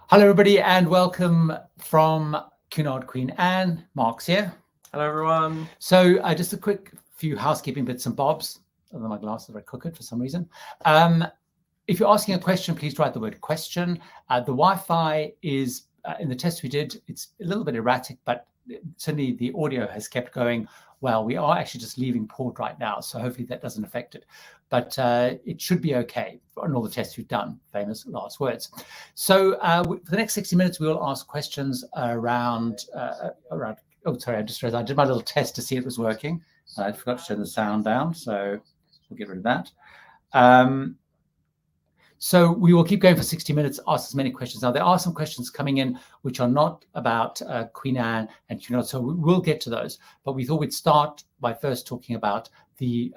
Hello, everybody, and welcome from Cunard, Queen Anne. Mark's here. Hello, everyone. So just a quick few housekeeping bits and bobs. Although my glasses are very crooked for some reason. If you're asking a question, please write the word question. The Wi-Fi is, in the test we did, it's a little bit erratic, but certainly the audio has kept going well. We are actually just leaving port right now, so hopefully that doesn't affect it. But it should be okay on all the tests we've done. Famous last words. So for the next 60 minutes, we will ask questions around. Oh, sorry, I just realized I did my little test to see it was working. I forgot to turn the sound down, so we'll get rid of that. So we will keep going for 60 minutes, ask as many questions. Now, there are some questions coming in which are not about Queen Anne and Cunard, so we will get to those. But we thought we'd start by first talking about the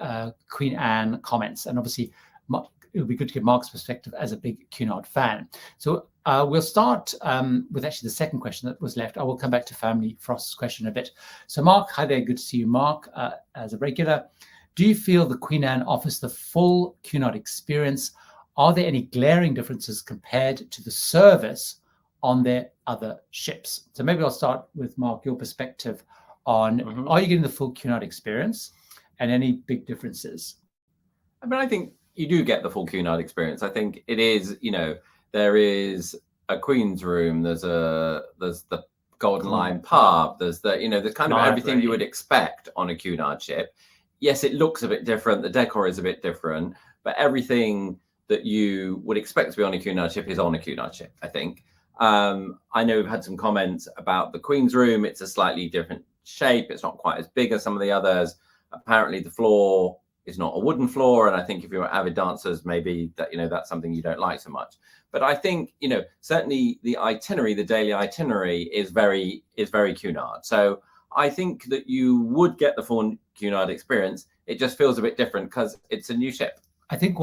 Queen Anne comments. And obviously, it would be good to get Mark's perspective as a big Cunard fan. So we'll start with actually the second question that was left. I will come back to Family Frost's question in a bit. So Mark, hi there, good to see you, Mark, as a regular. Do you feel the Queen Anne offers the full Cunard experience? Are there any glaring differences compared to the service on their other ships? So maybe I'll start with Mark, your perspective on, are you getting the full Cunard experience and any big differences? I mean, I think you do get the full Cunard experience. I think it is, there is a Queen's room, there's the Golden Lion pub, there's there's kind of everything you would expect on a Cunard ship. Yes, it looks a bit different, the decor is a bit different, but everything that you would expect to be on a Cunard ship is on a Cunard ship, I think. I know we've had some comments about the Queen's room. It's a slightly different shape. It's not quite as big as some of the others. Apparently the floor is not a wooden floor. And I think if you're avid dancers, maybe that, that's something you don't like so much. But I think, certainly the itinerary, the daily itinerary is very Cunard. So I think that you would get the full Cunard experience. It just feels a bit different because it's a new ship. I think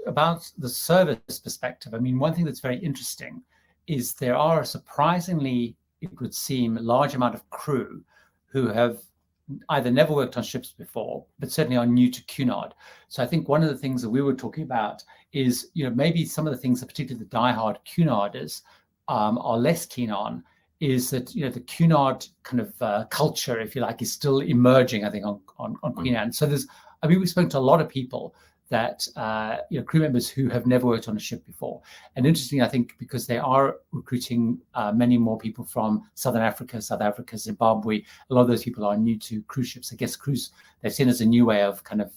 about the service perspective, I mean, one thing that's very interesting is there are a surprisingly, it would seem, large amount of crew who have either never worked on ships before, but certainly are new to Cunard. So I think one of the things that we were talking about is, maybe some of the things that particularly the diehard Cunarders are less keen on is that, the Cunard kind of culture, if you like, is still emerging, I think, on Queen Anne. So we've spoken to a lot of people that crew members who have never worked on a ship before. And interestingly, I think because they are recruiting many more people from South Africa, Zimbabwe, a lot of those people are new to cruise ships. I guess cruise, they've seen as a new way of kind of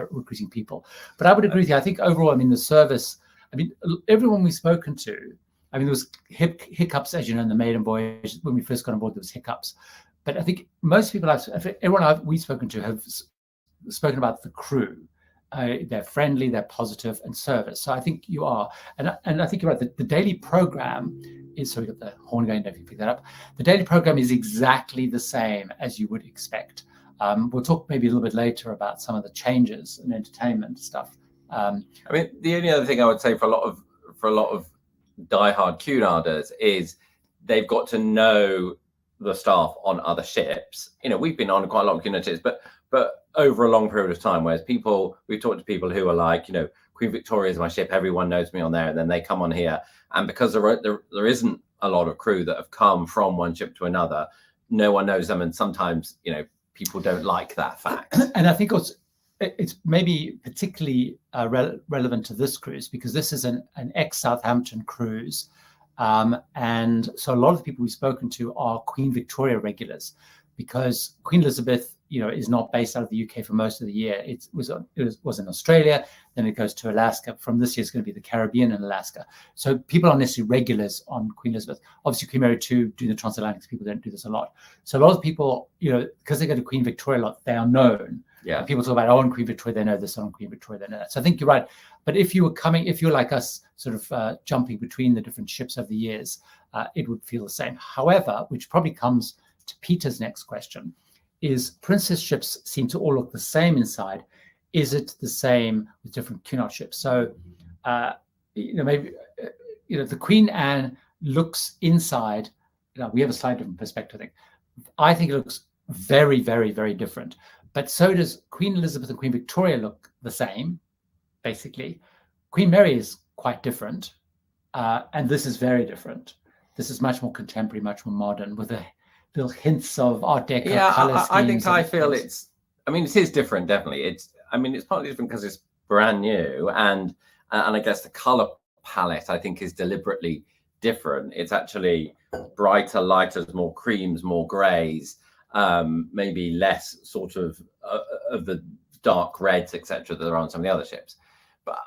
recruiting people. But I would agree with you. I think overall, the service, everyone we've spoken to, there was hiccups, as you know, in the maiden voyage. When we first got on board, there was hiccups. But I think most people, everyone we've spoken to have spoken about the crew. They're friendly, they're positive, and service. So I think you are, and I think you're right. The daily program is, sorry, got the horn going. If you pick that up, the daily program is exactly the same as you would expect. We'll talk maybe a little bit later about some of the changes and entertainment stuff. The only other thing I would say for a lot of diehard Cunarders is they've got to know the staff on other ships. We've been on quite a lot of Cunard ships, but over a long period of time, whereas we've talked to people who are like, Queen Victoria is my ship, everyone knows me on there, and then they come on here, and because there isn't a lot of crew that have come from one ship to another, no one knows them, and sometimes people don't like that fact. And I think it's maybe particularly relevant to this cruise because this is an ex-Southampton cruise, and so a lot of the people we've spoken to are Queen Victoria regulars because Queen Elizabeth is not based out of the UK for most of the year. It was in Australia, then it goes to Alaska. From this year, it's going to be the Caribbean and Alaska. So people aren't necessarily regulars on Queen Elizabeth. Obviously, Queen Mary 2 doing the transatlantics, people don't do this a lot. So a lot of people, because they go to Queen Victoria a lot, they are known. Yeah. People talk about, on Queen Victoria, they know this, on Queen Victoria, they know that. So I think you're right. But if you're like us, sort of jumping between the different ships over the years, it would feel the same. However, which probably comes to Peter's next question, is princess ships seem to all look the same inside. Is it the same with different Cunard ships? So, maybe, the Queen Anne looks inside. We have a slightly different perspective, I think. I think it looks very, very, very different. But so does Queen Elizabeth and Queen Victoria look the same, basically. Queen Mary is quite different. and this is very different. This is much more contemporary, much more modern, with a little hints of Art Deco color schemes. I think I feel it's. I mean, it is different, definitely. It's. I mean, it's partly different because it's brand new, and I guess the color palette I think is deliberately different. It's actually brighter, lighter, more creams, more greys, maybe less sort of the dark reds, etc. that are on some of the other ships. But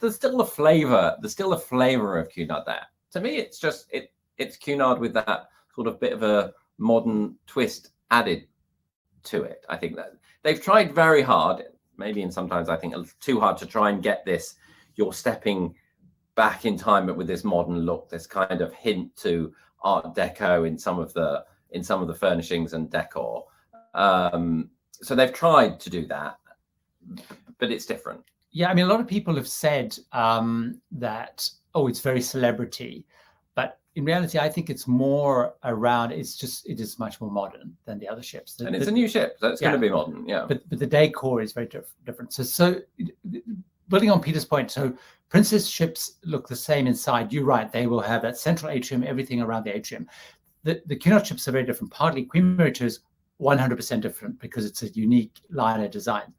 there's still a flavour. There's still a flavour of Cunard there. To me, it's just it's Cunard with that sort of bit of a modern twist added to it. I think that they've tried very hard, maybe and sometimes I think too hard, to try and get this. You're stepping back in time, but with this modern look, this kind of hint to Art Deco in some of the furnishings and decor. So they've tried to do that, but it's different. Yeah, I mean, a lot of people have said that, oh, it's very celebrity, but in reality, I think it's more around. It is much more modern than the other ships. And it's a new ship, so it's going to be modern. Yeah, but the decor is very different. So building on Peter's point, so Princess ships look the same inside. You're right; they will have that central atrium, everything around the atrium. The Cunard ships are very different. Partly, Queen Mary 2 is 100% different because it's a unique liner design.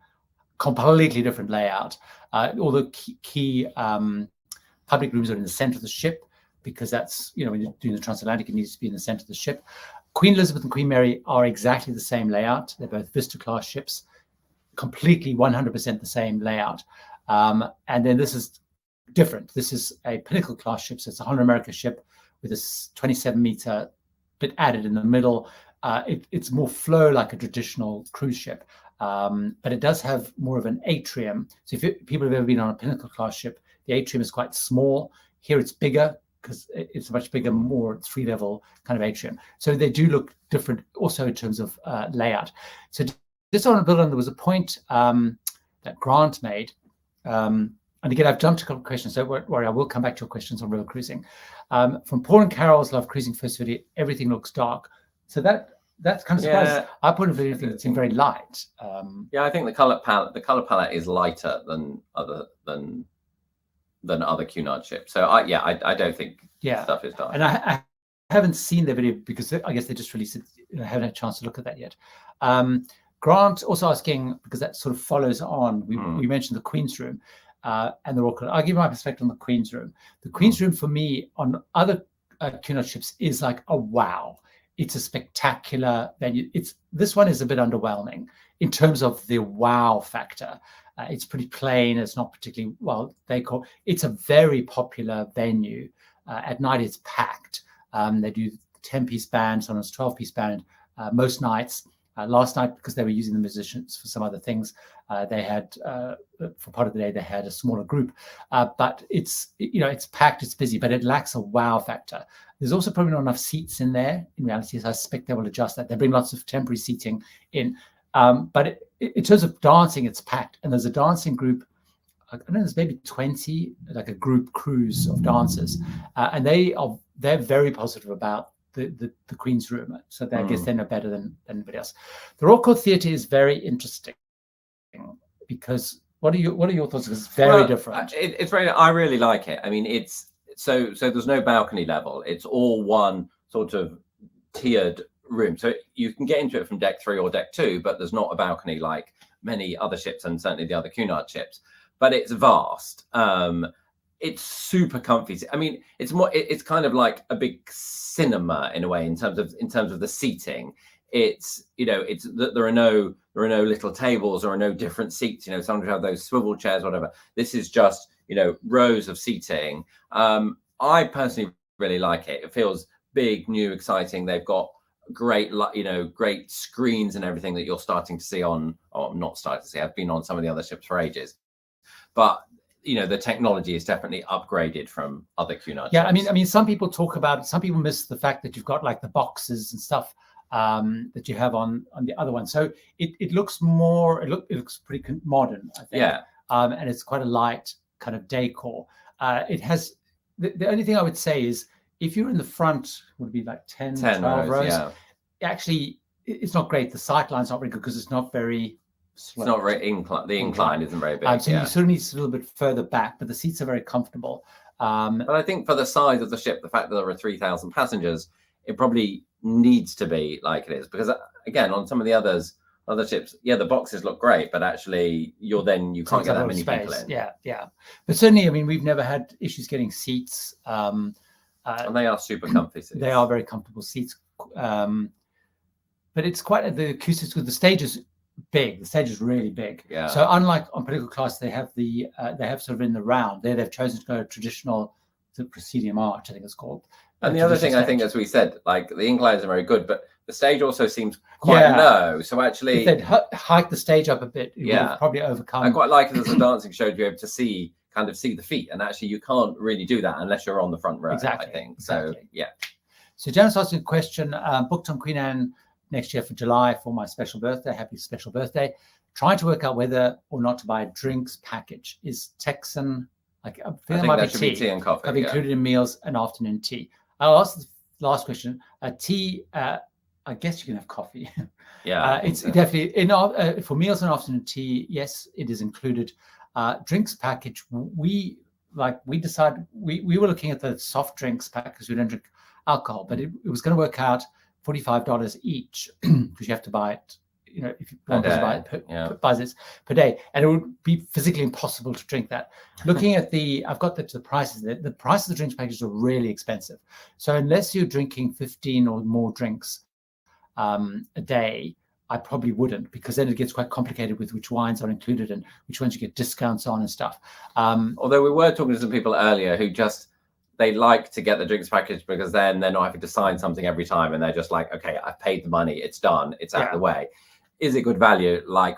Completely different layout. All the key public rooms are in the center of the ship because that's, when you're doing the transatlantic, it needs to be in the center of the ship. Queen Elizabeth and Queen Mary are exactly the same layout. They're both Vista class ships, completely 100% the same layout. And then this is different. This is a Pinnacle class ship, so it's a Holland America ship with a 27-meter bit added in the middle. It's more flow like a traditional cruise ship. But it does have more of an atrium. So if people have ever been on a Pinnacle class ship, the atrium is quite small. Here it's bigger because it's a much bigger, more 3-level kind of atrium. So they do look different also in terms of layout. So just on a build on, there was a point that Grant made. And again, I've jumped a couple of questions, so don't worry, I will come back to your questions on river cruising. From Paul and Carol's Love Cruising first video, everything looks dark. So that's kind of surprising. Yeah. I put a video thing that seemed very light. I think the color palette is lighter than other Cunard ships. So I don't think stuff is dark. And I haven't seen the video because I guess they just released it. I haven't had a chance to look at that yet. Grant also asking, because that sort of follows on. We mentioned the Queen's Room, and they're all. I'll give you my perspective on the Queen's Room. The Queen's Room for me on other Cunard ships is like a wow. It's a spectacular venue. This one is a bit underwhelming in terms of the wow factor. It's pretty plain. It's not particularly well decorated. It's a very popular venue. At night, it's packed. They do 10-piece band, sometimes 12-piece band most nights. Last night, because they were using the musicians for some other things, they had for part of the day they had a smaller group. But it's packed, it's busy, but it lacks a wow factor. There's also probably not enough seats in there. In reality, so I suspect they will adjust that. They bring lots of temporary seating in. But in terms of dancing, it's packed, and there's a dancing group. I don't know, there's maybe 20, like a group cruise of dancers, and they're very positive about the Queen's Room. So I guess they know better than anybody else. The Royal Court Theatre is very interesting because what are your thoughts? Because it's very different. It's very. I really like it. I mean, it's so there's no balcony level. It's all one sort of tiered room. So you can get into it from deck 3 or deck 2, but there's not a balcony like many other ships and certainly the other Cunard ships. But it's vast. It's super comfy. I mean, it's kind of like a big cinema in a way in terms of the seating. There are no little tables, there are no different seats. Sometimes you have those swivel chairs, whatever. This is just rows of seating. I personally really like it. It feels big, new, exciting. They've got great screens and everything that you're starting to see on, or not starting to see. I've been on some of the other ships for ages, but the technology is definitely upgraded from other Cunard ships. I mean, some people miss the fact that you've got like the boxes and stuff that you have on the other one. So it looks pretty modern, I think. Yeah. And it's quite a light kind of decor. It has the only thing I would say is if you're in the front, would be like 10 12 rows. Yeah. Actually, it's not great. The sight line's not very good because it's not very sloped. It's not very inclined. The incline isn't very big. So you sort of need a little bit further back, but the seats are very comfortable. But I think for the size of the ship, the fact that there are 3,000 passengers, it probably needs to be like it is. Because again, on some of the other ships, yeah, the boxes look great, but actually you can't get that many people in. Yeah. But certainly, I mean, we've never had issues getting seats. And they are super comfy seats. They are very comfortable seats. But it's quite the acoustics with the stage is big. The stage is really big. Yeah. So unlike on political class, they have sort of in the round there. They've chosen to go traditional, the proscenium arch, I think it's called. And the other thing, I think, as we said, like the inclines are very good, but the stage also seems quite low. So actually, if they'd hike the stage up a bit, it would have probably overcome. I quite like it as a dancing show to be able to see the feet, and actually you can't really do that unless you're on the front row. Exactly. I think exactly. So. Yeah. So Janice asked a question. Booked on Queen Anne next year for July for my special birthday. Happy special birthday. Trying to work out whether or not to buy a drinks package. Is Texan, like I think that should be tea and coffee. I've included in meals and afternoon tea. I'll ask the last question. Tea, I guess you can have coffee. Yeah. It's definitely for meals and afternoon tea. Yes, it is included. Drinks package. We decided we were looking at the soft drinks pack because we don't drink alcohol, but it was going to work out $45 each because you have to buy it. You know, if you want to buy it per day, and it would be physically impossible to drink that. Looking at I've got the prices. The price of the drinks packages are really expensive. So unless you're drinking 15 or more drinks a day, I probably wouldn't, because then it gets quite complicated with which wines are included and which ones you get discounts on and stuff. Although we were talking to some people earlier who they like to get the drinks package because then they're not having to sign something every time, and they're just like, okay, I've paid the money, it's done, it's out of the way. Is it good value? Like,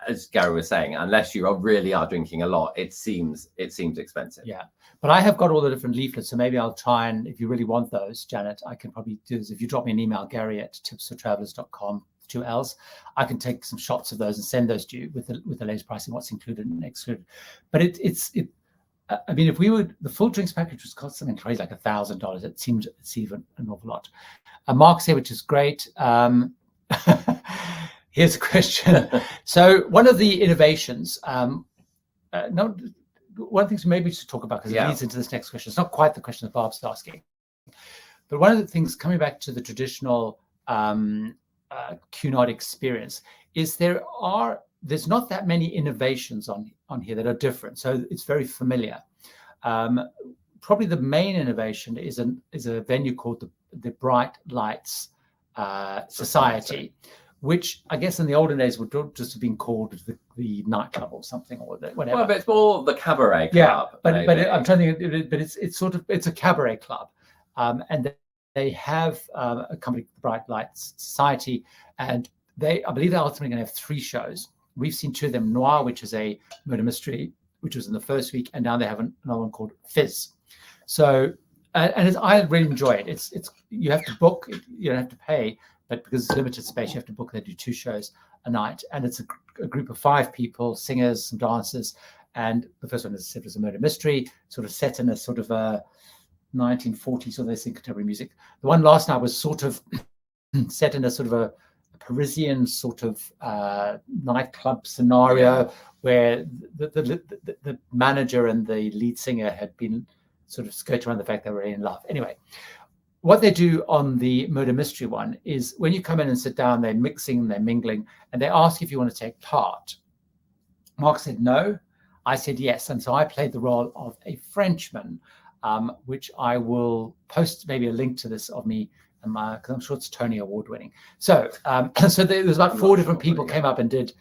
as Gary was saying, unless you really are drinking a lot, it seems expensive. Yeah, but I have got all the different leaflets, so maybe I'll try, and if you really want those, Janet, I can probably do this. If you drop me an email, gary@tipsfortravelers.com, 2 L's, I can take some shots of those and send those to you with the latest pricing, what's included and excluded. But I mean, if the full drinks package was cost something crazy like $1,000, it's even an awful lot. Mark said, which is great. Here's a question. So one of the innovations, one of the things maybe to talk about, because it leads into this next question. It's not quite the question that Barb's asking, but one of the things coming back to the traditional Cunard experience is there's not that many innovations on here that are different. So it's very familiar. Probably the main innovation is a venue called the Bright Lights Society, which I guess in the olden days would just have been called the nightclub or something, or whatever. Well, but it's more the cabaret club. Yeah, but I'm trying to think. But it's a cabaret club, and they have a company, the Bright Lights Society, and I believe they're ultimately going to have 3 shows. We've seen 2 of them: Noir, which is a murder mystery, which was in the first week, and now they have another one called Fizz. So, I really enjoy it. It's you have to book, you don't have to pay, but because it's limited space, you have to book. They do 2 shows a night, and it's a group of 5 people, singers, some dancers, and the first one, as I said, was a murder mystery, sort of set in a sort of a 1940s, or they think contemporary music. The one last night was sort of set in a sort of a Parisian sort of nightclub scenario where the manager and the lead singer had been sort of skirting around the fact they were in love. Anyway, what they do on the murder mystery one is when you come in and sit down, they're mixing, they're mingling, and they ask if you want to take part. Mark said no. I said yes. And so I played the role of a Frenchman, which I will post maybe a link to this of me, because I'm sure it's Tony Award winning. So so there's about 4 different people came up and did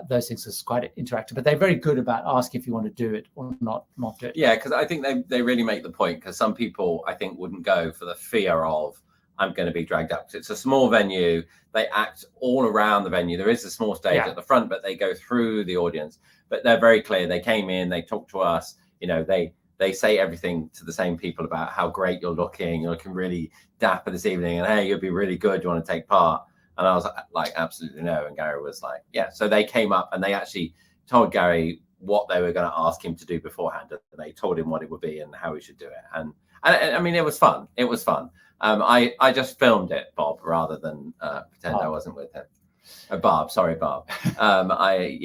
those things. It's quite interactive, but they're very good about asking if you want to do it or not do it. Yeah, because I think they really make the point, because some people, I think, wouldn't go for the fear of, I'm going to be dragged up. It's a small venue. They act all around the venue. There is a small stage at the front, but they go through the audience. But they're very clear. They came in, they talked to us, they say everything to the same people about how great you're looking really dapper this evening, and hey, you'll be really good, you want to take part? And I was like, absolutely no. And Gary was like, yeah. So they came up and they actually told Gary what they were going to ask him to do beforehand, and they told him what it would be and how he should do it. And I mean, it was fun. It was fun. I just filmed it, Bob, rather than pretend I wasn't with him. Barb, sorry, Barb. I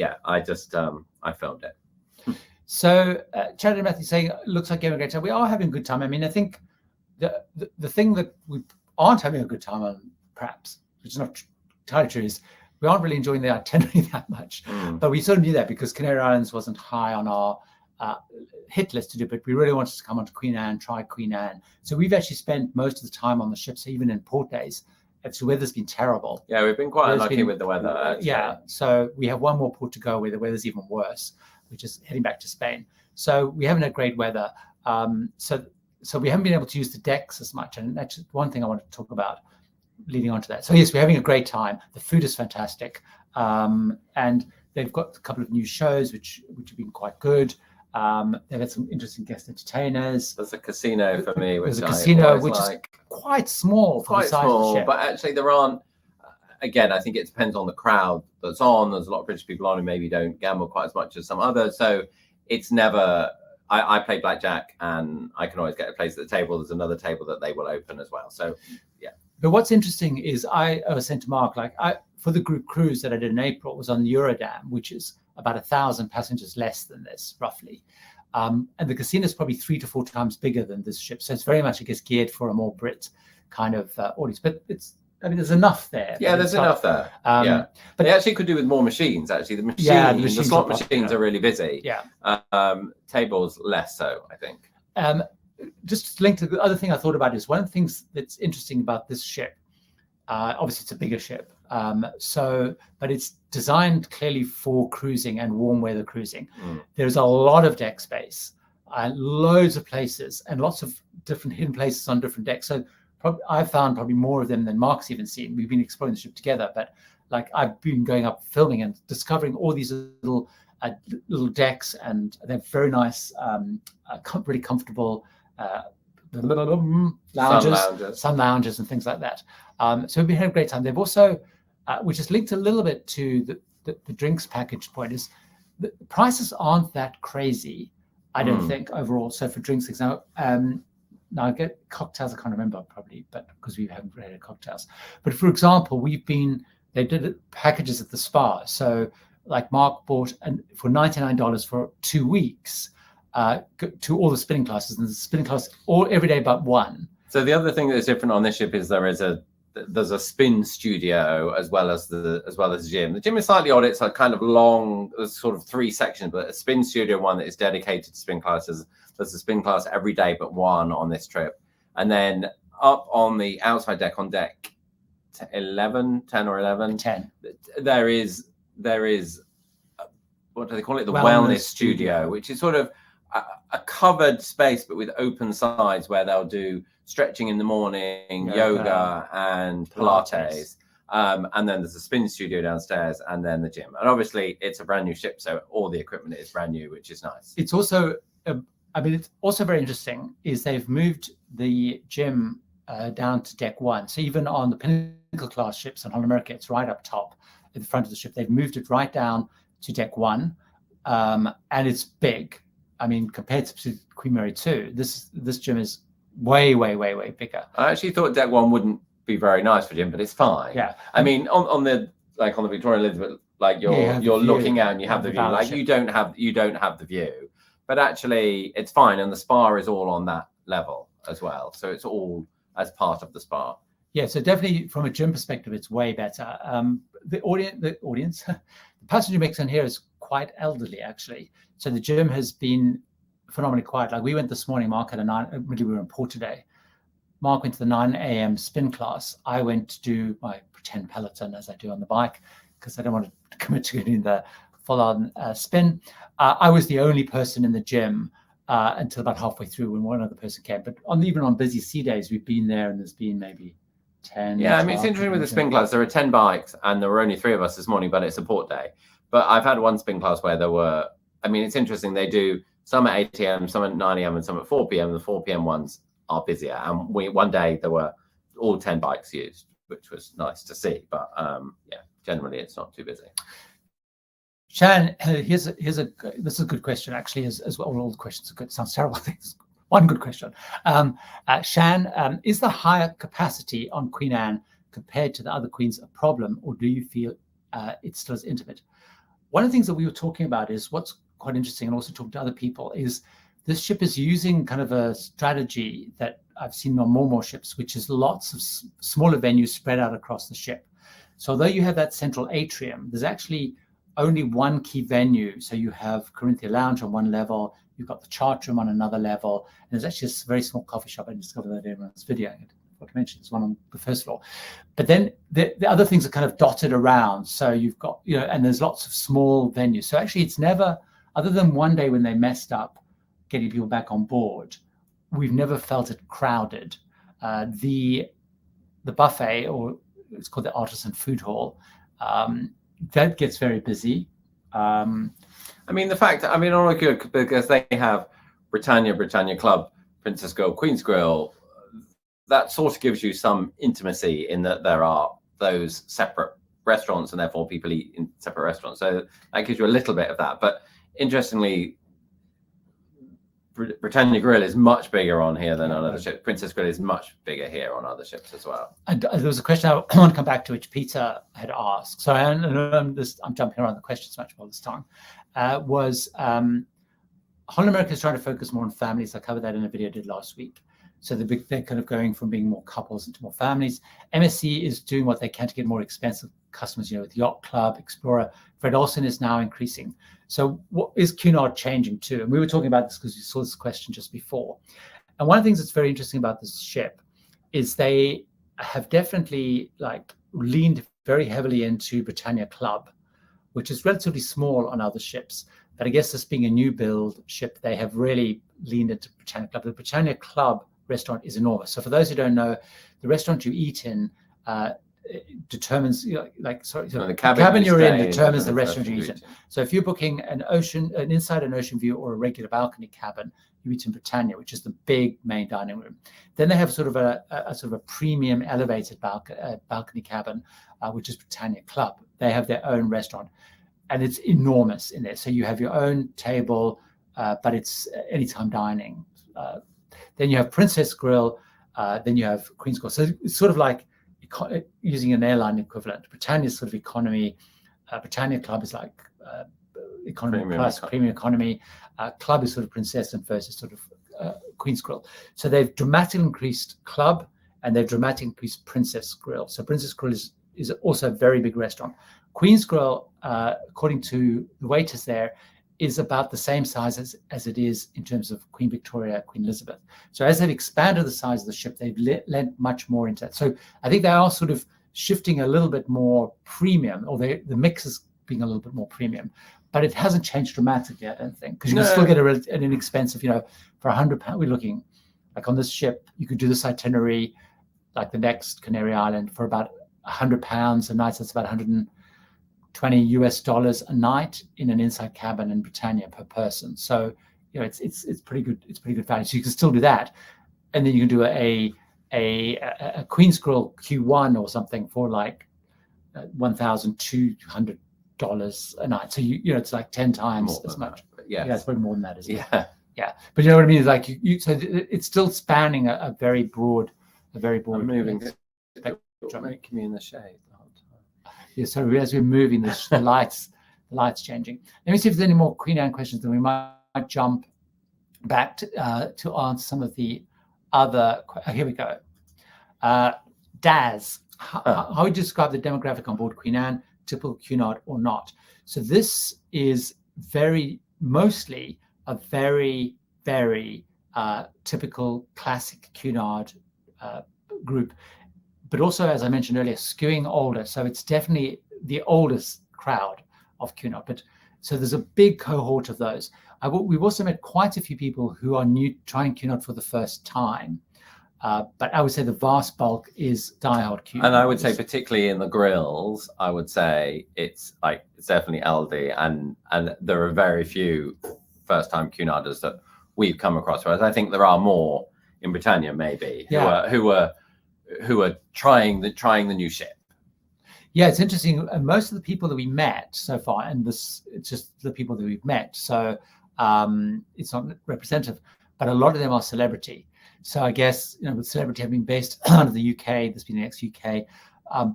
filmed it. So Chad and Matthew saying, looks like having a great time. We are having a good time. I mean, I think the thing that we aren't having a good time on, perhaps, which is not entirely true, is we aren't really enjoying the itinerary that much. But we sort of knew that because Canary Islands wasn't high on our hit list to do, but we really wanted to come onto Queen Anne, try Queen Anne. So we've actually spent most of the time on the ships, even in port days. The weather's been terrible. Yeah, we've been quite unlucky with the weather. Actually. Yeah, so we have one more port to go where the weather's even worse, which is heading back to Spain. So we haven't had great weather. So we haven't been able to use the decks as much. And that's one thing I want to talk about leading on to that. So yes, we're having a great time. The food is fantastic. And they've got a couple of new shows, which have been quite good. They've had some interesting guest entertainers. There's a casino for me, which there's a casino which is quite small for quite the size small, of the ship. But actually there aren't. Again, I think it depends on the crowd that's on. There's a lot of British people on who maybe don't gamble quite as much as some others. So it's never. I play blackjack, and I can always get a place at the table. There's another table that they will open as well. So yeah. But what's interesting is I was saying to Mark, for the group cruise that I did in April was on Eurodam, which is about 1,000 passengers less than this, roughly. And the casino is probably 3 to 4 times bigger than this ship. So it's very much, I guess, geared for a more Brit kind of audience. But there's enough there. Yeah, there's enough there. Yeah. But they actually could do with more machines, actually. The slot machines are really busy. Yeah. Tables less so, I think. Just linked to the other thing I thought about is one of the things that's interesting about this ship. Obviously, it's a bigger ship. But it's designed clearly for cruising and warm weather cruising. There's a lot of deck space, loads of places, and lots of different hidden places on different decks. So I've found probably more of them than Mark's even seen. We've been exploring the ship together, but I've been going up filming and discovering all these little decks, and they're very nice, really comfortable sun lounges and things like that. So we've been having a great time. They've also, which is linked a little bit to the drinks package point, is the prices aren't that crazy, I don't think, overall. So for drinks, example, now I get cocktails, I can't remember probably, but because we haven't had cocktails. But for example, they did packages at the spa. So Mark bought for $99 for 2 weeks to all the spinning classes, and the spinning class every day but one. So the other thing that's different on this ship is there's a spin studio as well as the gym. The gym is slightly odd. It's a kind of long, there's sort of 3 sections, but a spin studio one that is dedicated to spin classes. There's a spin class every day but one on this trip. And then up on the outside deck, on deck 10 or 11, there is what do they call it? The wellness studio, which is sort of a covered space, but with open sides where they'll do stretching in the morning, yoga and Pilates. And then there's a spin studio downstairs, and then the gym. And obviously it's a brand new ship, so all the equipment is brand new, which is nice. It's also, it's also very interesting is they've moved the gym down to deck 1. So even on the Pinnacle class ships on Holland America, it's right up top at the front of the ship. They've moved it right down to deck 1, and it's big. I mean, compared to Queen Mary 2, this gym is way bigger. I actually thought deck 1 wouldn't be very nice for gym, but it's fine. Yeah. I mean, on the Victoria and Elizabeth, you're looking out and you have the view. You don't have the view, but actually it's fine, and the spa is all on that level as well. So it's all as part of the spa. Yeah, so definitely from a gym perspective, it's way better. The audience, the passenger mix in here is quite elderly, actually. So the gym has been phenomenally quiet. We went this morning, Mark had we were in port today. Mark went to the 9 a.m. spin class. I went to do my pretend Peloton as I do on the bike, because I don't want to commit to getting the full-on spin. I was the only person in the gym until about halfway through when one other person came. But even on busy sea days, we've been there, and there's been maybe 10. Yeah, I mean, it's interesting with the spin class. There are 10 bikes, and there were only 3 of us this morning, but it's a port day. But I've had one spin class where there were, I mean, it's interesting. They do some at 8 a.m., some at 9 a.m., and some at 4 p.m. The 4 p.m. ones are busier. And one day there were all 10 bikes used, which was nice to see. But generally it's not too busy. Shan, this is a good question, actually, as well. All the questions are good. Sounds terrible. I think one good question. Shan, is the higher capacity on Queen Anne compared to the other queens a problem, or do you feel it's still as intimate? One of the things that we were talking about is what's quite interesting, and also talking to other people, is this ship is using kind of a strategy that I've seen on more and more ships, which is lots of smaller venues spread out across the ship. So although you have that central atrium, there's actually only one key venue. So you have Corinthia Lounge on one level, you've got the chart room on another level, and there's actually a very small coffee shop. I discovered that in everyone's video. I forgot to mention, there's one on the first floor. But then the other things are kind of dotted around. So you've got, and there's lots of small venues. So actually it's never, other than one day when they messed up getting people back on board, we've never felt it crowded. The buffet, or it's called the Artisan Food Hall, that gets very busy. The fact, all good, because they have Britannia Club, Princess Grill, Queen's Grill, that sort of gives you some intimacy in that there are those separate restaurants, and therefore people eat in separate restaurants. So that gives you a little bit of that. But interestingly, Britannia Grill is much bigger on here than on other ships. Princess Grill is much bigger here on other ships as well. And there was a question I want to come back to, which Peter had asked. So I'm jumping around the questions much more this time. Holland America is trying to focus more on families. I covered that in a video I did last week. So they're kind of going from being more couples into more families. MSC is doing what they can to get more expensive customers, with Yacht Club, Explorer. Fred Olsen is now increasing. So what is Cunard changing to? And we were talking about this because we saw this question just before. And one of the things that's very interesting about this ship is they have definitely leaned very heavily into Britannia Club, which is relatively small on other ships. But I guess this being a new build ship, they have really leaned into Britannia Club. The Britannia Club restaurant is enormous. So for those who don't know, the restaurant you eat in determines, the cabin you're in determines the restaurant you eat in. So if you're booking an inside an ocean view or a regular balcony cabin, you eat in Britannia, which is the big main dining room. Then they have sort of a premium elevated balcony cabin, which is Britannia Club. They have their own restaurant, and it's enormous in there. So you have your own table, but it's anytime dining. Then you have Princess Grill, then you have Queen's Grill. So it's sort of like using an airline equivalent. Britannia is sort of economy. Britannia Club is like economy premium plus premium economy. Club is sort of Princess, and First is sort of Queen's Grill. So they've dramatically increased Club, and they've dramatically increased Princess Grill. So Princess Grill is also a very big restaurant. Queen's Grill, according to the waiters there, is about the same size as it is in terms of Queen Victoria, Queen Elizabeth. So as they've expanded the size of the ship, they've lent much more into that. So I think they are sort of shifting a little bit more premium, or the mix is being a little bit more premium, but it hasn't changed dramatically, I don't think, because you can still get an inexpensive, for £100, we're looking like on this ship, you could do this itinerary, like the next Canary Island, for about £100 a night. So that's about $120 a night in an inside cabin in Britannia per person. So it's pretty good. It's pretty good value. So you can still do that, and then you can do a Queen's Grill Q1 or something for like $1,200 a night. So it's like 10 times as much. Yeah, it's probably more than that, isn't it? Yeah. But you know what I mean? It's like so it's still spanning a very broad. I'm moving. Making me in the shade. Yeah, so as we're moving, the lights changing. Let me see if there's any more Queen Anne questions, then we might jump back to answer some of the other. Here we go. Daz, how would you describe the demographic on board Queen Anne, typical Cunard or not? So this is mostly a very, very typical classic Cunard group. But also, as I mentioned earlier, skewing older. So it's definitely the oldest crowd of Cunard. But so there's a big cohort of those. We've also met quite a few people who are trying Cunard for the first time. But I would say the vast bulk is diehard Cunard. And I would say, particularly in the grills, I would say it's definitely Aldi, and there are very few first-time Cunarders that we've come across. Whereas I think there are more in Britannia, maybe, who are trying the new ship. Yeah, it's interesting. Most of the people that we met so far, and it's just the people that we've met, so it's not representative, but a lot of them are celebrity. So I guess, with celebrity having been based out of the UK, there's been an ex-UK,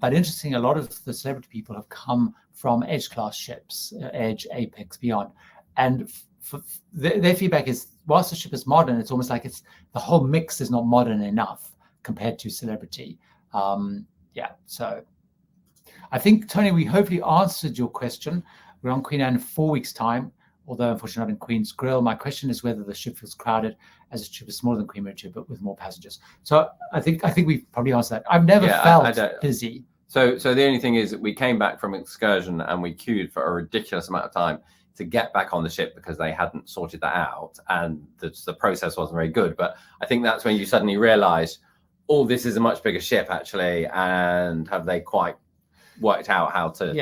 but interesting, a lot of the celebrity people have come from Edge class ships, Edge, Apex, beyond. And their feedback is, whilst the ship is modern, it's almost like the whole mix is not modern enough compared to Celebrity. Yeah, so I think, Tony, we hopefully answered your question. We're on Queen Anne in 4 weeks' time, although unfortunately not in Queen's Grill. My question is whether the ship feels crowded as the ship is smaller than Queen Mary 2, but with more passengers. So I think we've probably answered that. I've never felt busy. So the only thing is that we came back from excursion and we queued for a ridiculous amount of time to get back on the ship because they hadn't sorted that out, and the process wasn't very good. But I think that's when you suddenly realise, oh, this is a much bigger ship actually, and have they quite worked out how to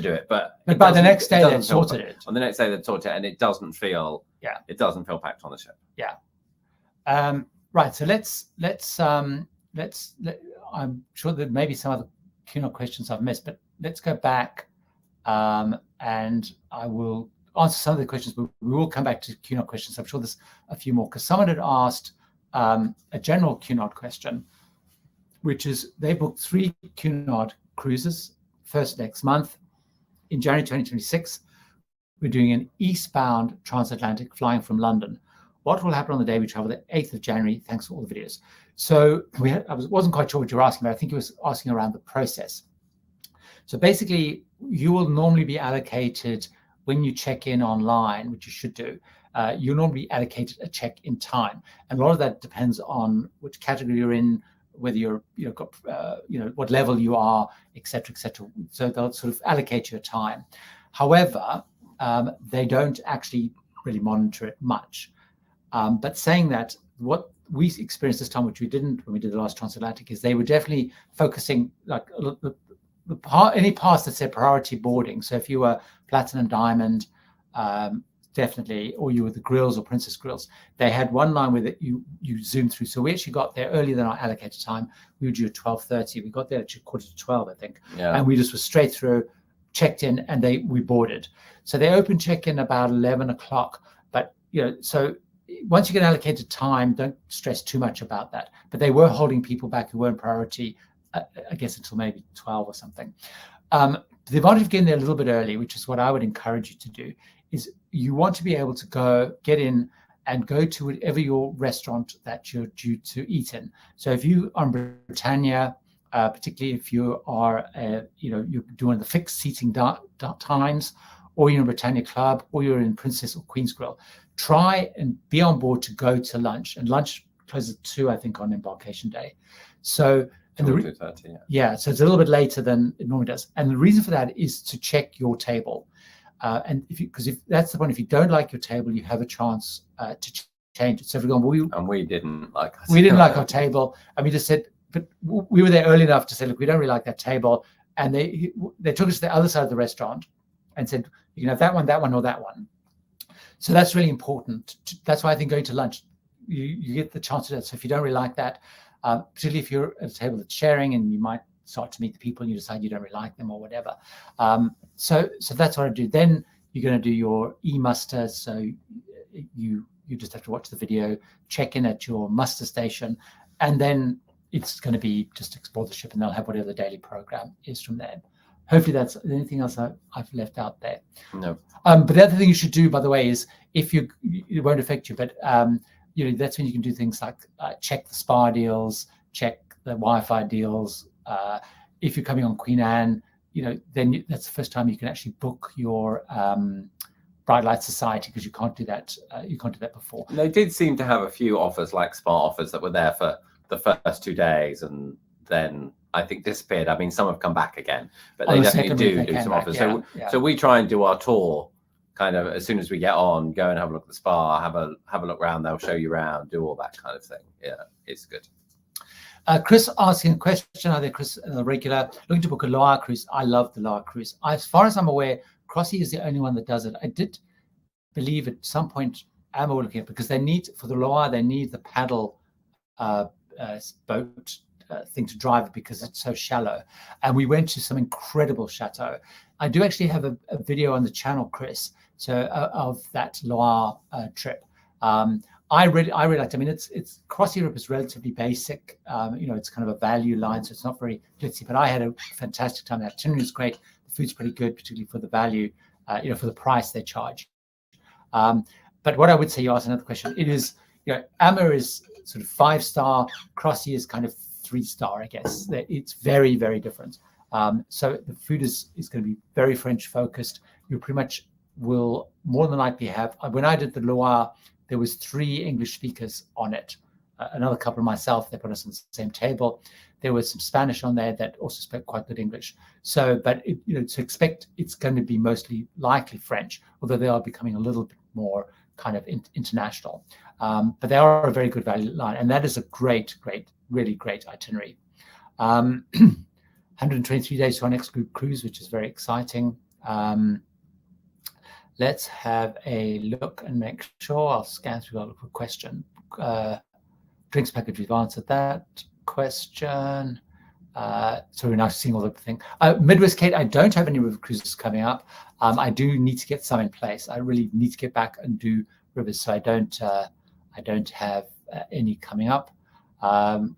do it? But by the next day they'd sorted it. On the next day they'd sorted it, and it doesn't feel packed on the ship. Yeah. Right. So let's. I'm sure there may be some other Cunard questions I've missed, but let's go back, and I will answer some of the questions, but we will come back to Cunard questions. I'm sure there's a few more, because someone had asked a general Cunard question, which is they booked 3 Cunard cruises, first next month. In January 2026, we're doing an eastbound transatlantic flying from London. What will happen on the day we travel, the 8th of January? Thanks for all the videos. So I wasn't quite sure what you were asking, but I think you were asking around the process. So basically, you will normally be allocated, when you check in online, which you should do, you'll normally be allocated a check-in time. And a lot of that depends on which category you're in, whether you're, what level you are, et cetera, et cetera. So they'll sort of allocate you a time. However, they don't actually really monitor it much. But saying that, what we experienced this time, which we didn't when we did the last transatlantic, is they were definitely focusing like any pass that said priority boarding. So if you were platinum, diamond, definitely, or you were the grills or princess grills, they had one line with it you zoom through. So we actually got there earlier than our allocated time. We were due at 12:30. We got there at 11:45, I think. Yeah. And we just were straight through, checked in, and we boarded. So they opened check-in about 11 o'clock. But so once you get allocated time, don't stress too much about that. But they were holding people back who weren't priority, I guess, until maybe 12 or something. The advantage of getting there a little bit early, which is what I would encourage you to do, is you want to be able to get in and go to whatever your restaurant that you're due to eat in. So if you are in Britannia, particularly if you are, you're doing the fixed seating times, or you're in Britannia Club, or you're in Princess or Queen's Grill, try and be on board to go to lunch. And lunch closes at 2, I think, on embarkation day. So so it's a little bit later than it normally does. And the reason for that is to check your table. And because if that's the point, if you don't like your table, you have a chance to change it. So for example, we didn't like our table, and we just said, but we were there early enough to say, look, we don't really like that table. And they took us to the other side of the restaurant and said, you can have that one, or that one. So that's really important. That's why I think going to lunch, you get the chance to do that. So if you don't really like that, particularly if you're at a table that's sharing and you might start to meet the people and you decide you don't really like them or whatever. So that's what I do. Then you're going to do your e-muster. So you just have to watch the video, check in at your muster station, and then it's going to be just explore the ship, and they'll have whatever the daily program is from there. Hopefully that's anything else I've left out there. No. But the other thing you should do, by the way, is if it won't affect you, but that's when you can do things like check the spa deals, check the Wi-Fi deals. If you're coming on Queen Anne, then that's the first time you can actually book your Bright Light Society, because you can't do that. You can't do that before. They did seem to have a few offers, like spa offers, that were there for the first 2 days, and then I think disappeared. I mean, some have come back again, but they definitely do some offers. So we try and do our tour kind of as soon as we get on, go and have a look at the spa, have a look around. They'll show you around, do all that kind of thing. Yeah, it's good. Chris asking a question, are there, Chris, the regular, looking to book a Loire cruise? I love the Loire cruise. As far as I'm aware, Crossy is the only one that does it. I did believe at some point, Amber were looking at, because for the Loire, they need the paddle boat thing to drive it, because it's so shallow. And we went to some incredible chateau. I do actually have a video on the channel, Chris, of that Loire trip. I really liked it. I mean, it's Cross Europe is relatively basic. It's kind of a value line, so it's not very glitzy. But I had a fantastic time. The itinerary was great. The food's pretty good, particularly for the value, for the price they charge. But what I would say, you asked another question. It is, AMA is sort of 5-star, Crossy is kind of 3-star, I guess. It's very, very different. So the food is going to be very French focused. You pretty much will more than likely have. When I did the Loire, there was 3 English speakers on it. Another couple of myself. They put us on the same table. There was some Spanish on there that also spoke quite good English. So, but to expect it's going to be mostly likely French, although they are becoming a little bit more kind of international. But they are a very good value line, and that is a great, really great itinerary. 123 days to our next group cruise, which is very exciting. Let's have a look and make sure. I'll scan through. I'll look for a question. Drinks package, we've answered that question. So we're now seeing all the things. Midwest Cape, I don't have any river cruises coming up. I do need to get some in place. I really need to get back and do rivers, so I don't have any coming up.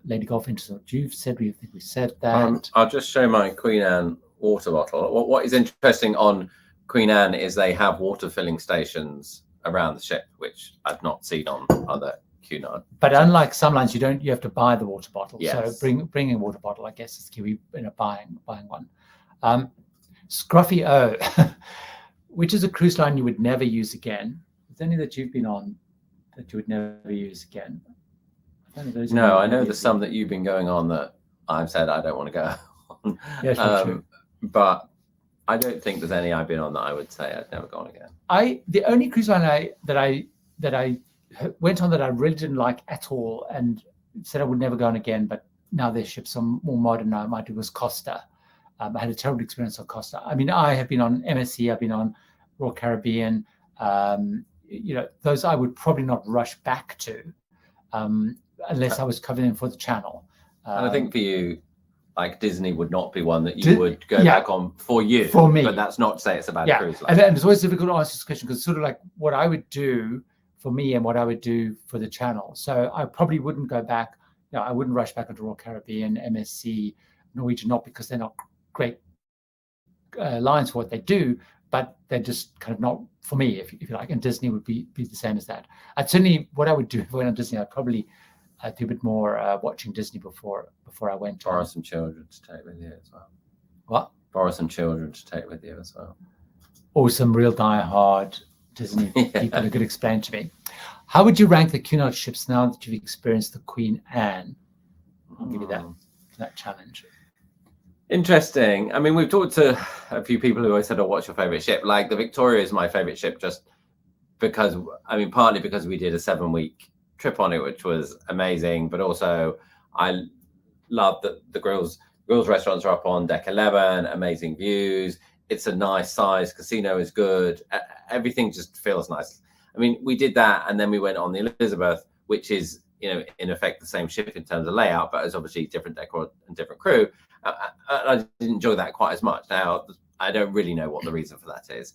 Lady Golf, interesting what you've said. We think we said that. I'll just show my Queen Anne water bottle. What is interesting on Queen Anne is they have water filling stations around the ship, which I've not seen on other Cunard. But unlike some lines, you have to buy the water bottle. Yes. So bringing a water bottle, I guess, is key. Buying one. Scruffy O, which is a cruise line you would never use again. Is there any that you've been on that you would never use again? No, I know there's some that you've been going on that I've said I don't want to go on. Yeah, true. But I don't think there's any I've been on that I would say I'd never go on again. The only cruise line that I went on that I really didn't like at all and said I would never go on again, but now their ships are more modern now, might do, was Costa. I had a terrible experience on Costa. I mean, I have been on MSC, I've been on Royal Caribbean. Those I would probably not rush back to unless I was covering them for the channel. And I think for you, like Disney would not be one that you would go back on for you. For me. But that's not to say it's a bad cruise line. And it's always difficult to answer this question because it's sort of like what I would do for me and what I would do for the channel. So I probably wouldn't go back. I wouldn't rush back into Royal Caribbean, MSC, Norwegian, not because they're not great lines for what they do, but they're just kind of not for me, if you like. And Disney would be the same as that. I'd certainly, what I would do if I went on Disney, I'd probably do a bit more watching Disney before I went on. Borrow some children to take with you as well. What? Borrow some children to take with you as well. Or some real die-hard Disney people who could explain to me. How would you rank the Cunard ships now that you've experienced the Queen Anne? I'll give you that challenge. Interesting. I mean, we've talked to a few people who always said, "Oh, what's your favorite ship?" Like the Victoria is my favorite ship, just because. I mean, partly because we did a 7-week trip on it, which was amazing, but also I love that the grills restaurants are up on deck 11. Amazing views. It's a nice size. Casino is good. Everything just feels nice. I mean, we did that, and then we went on the Elizabeth, which is, in effect the same ship in terms of layout, but it's obviously different decor and different crew. I didn't enjoy that quite as much. Now, I don't really know what the reason for that is.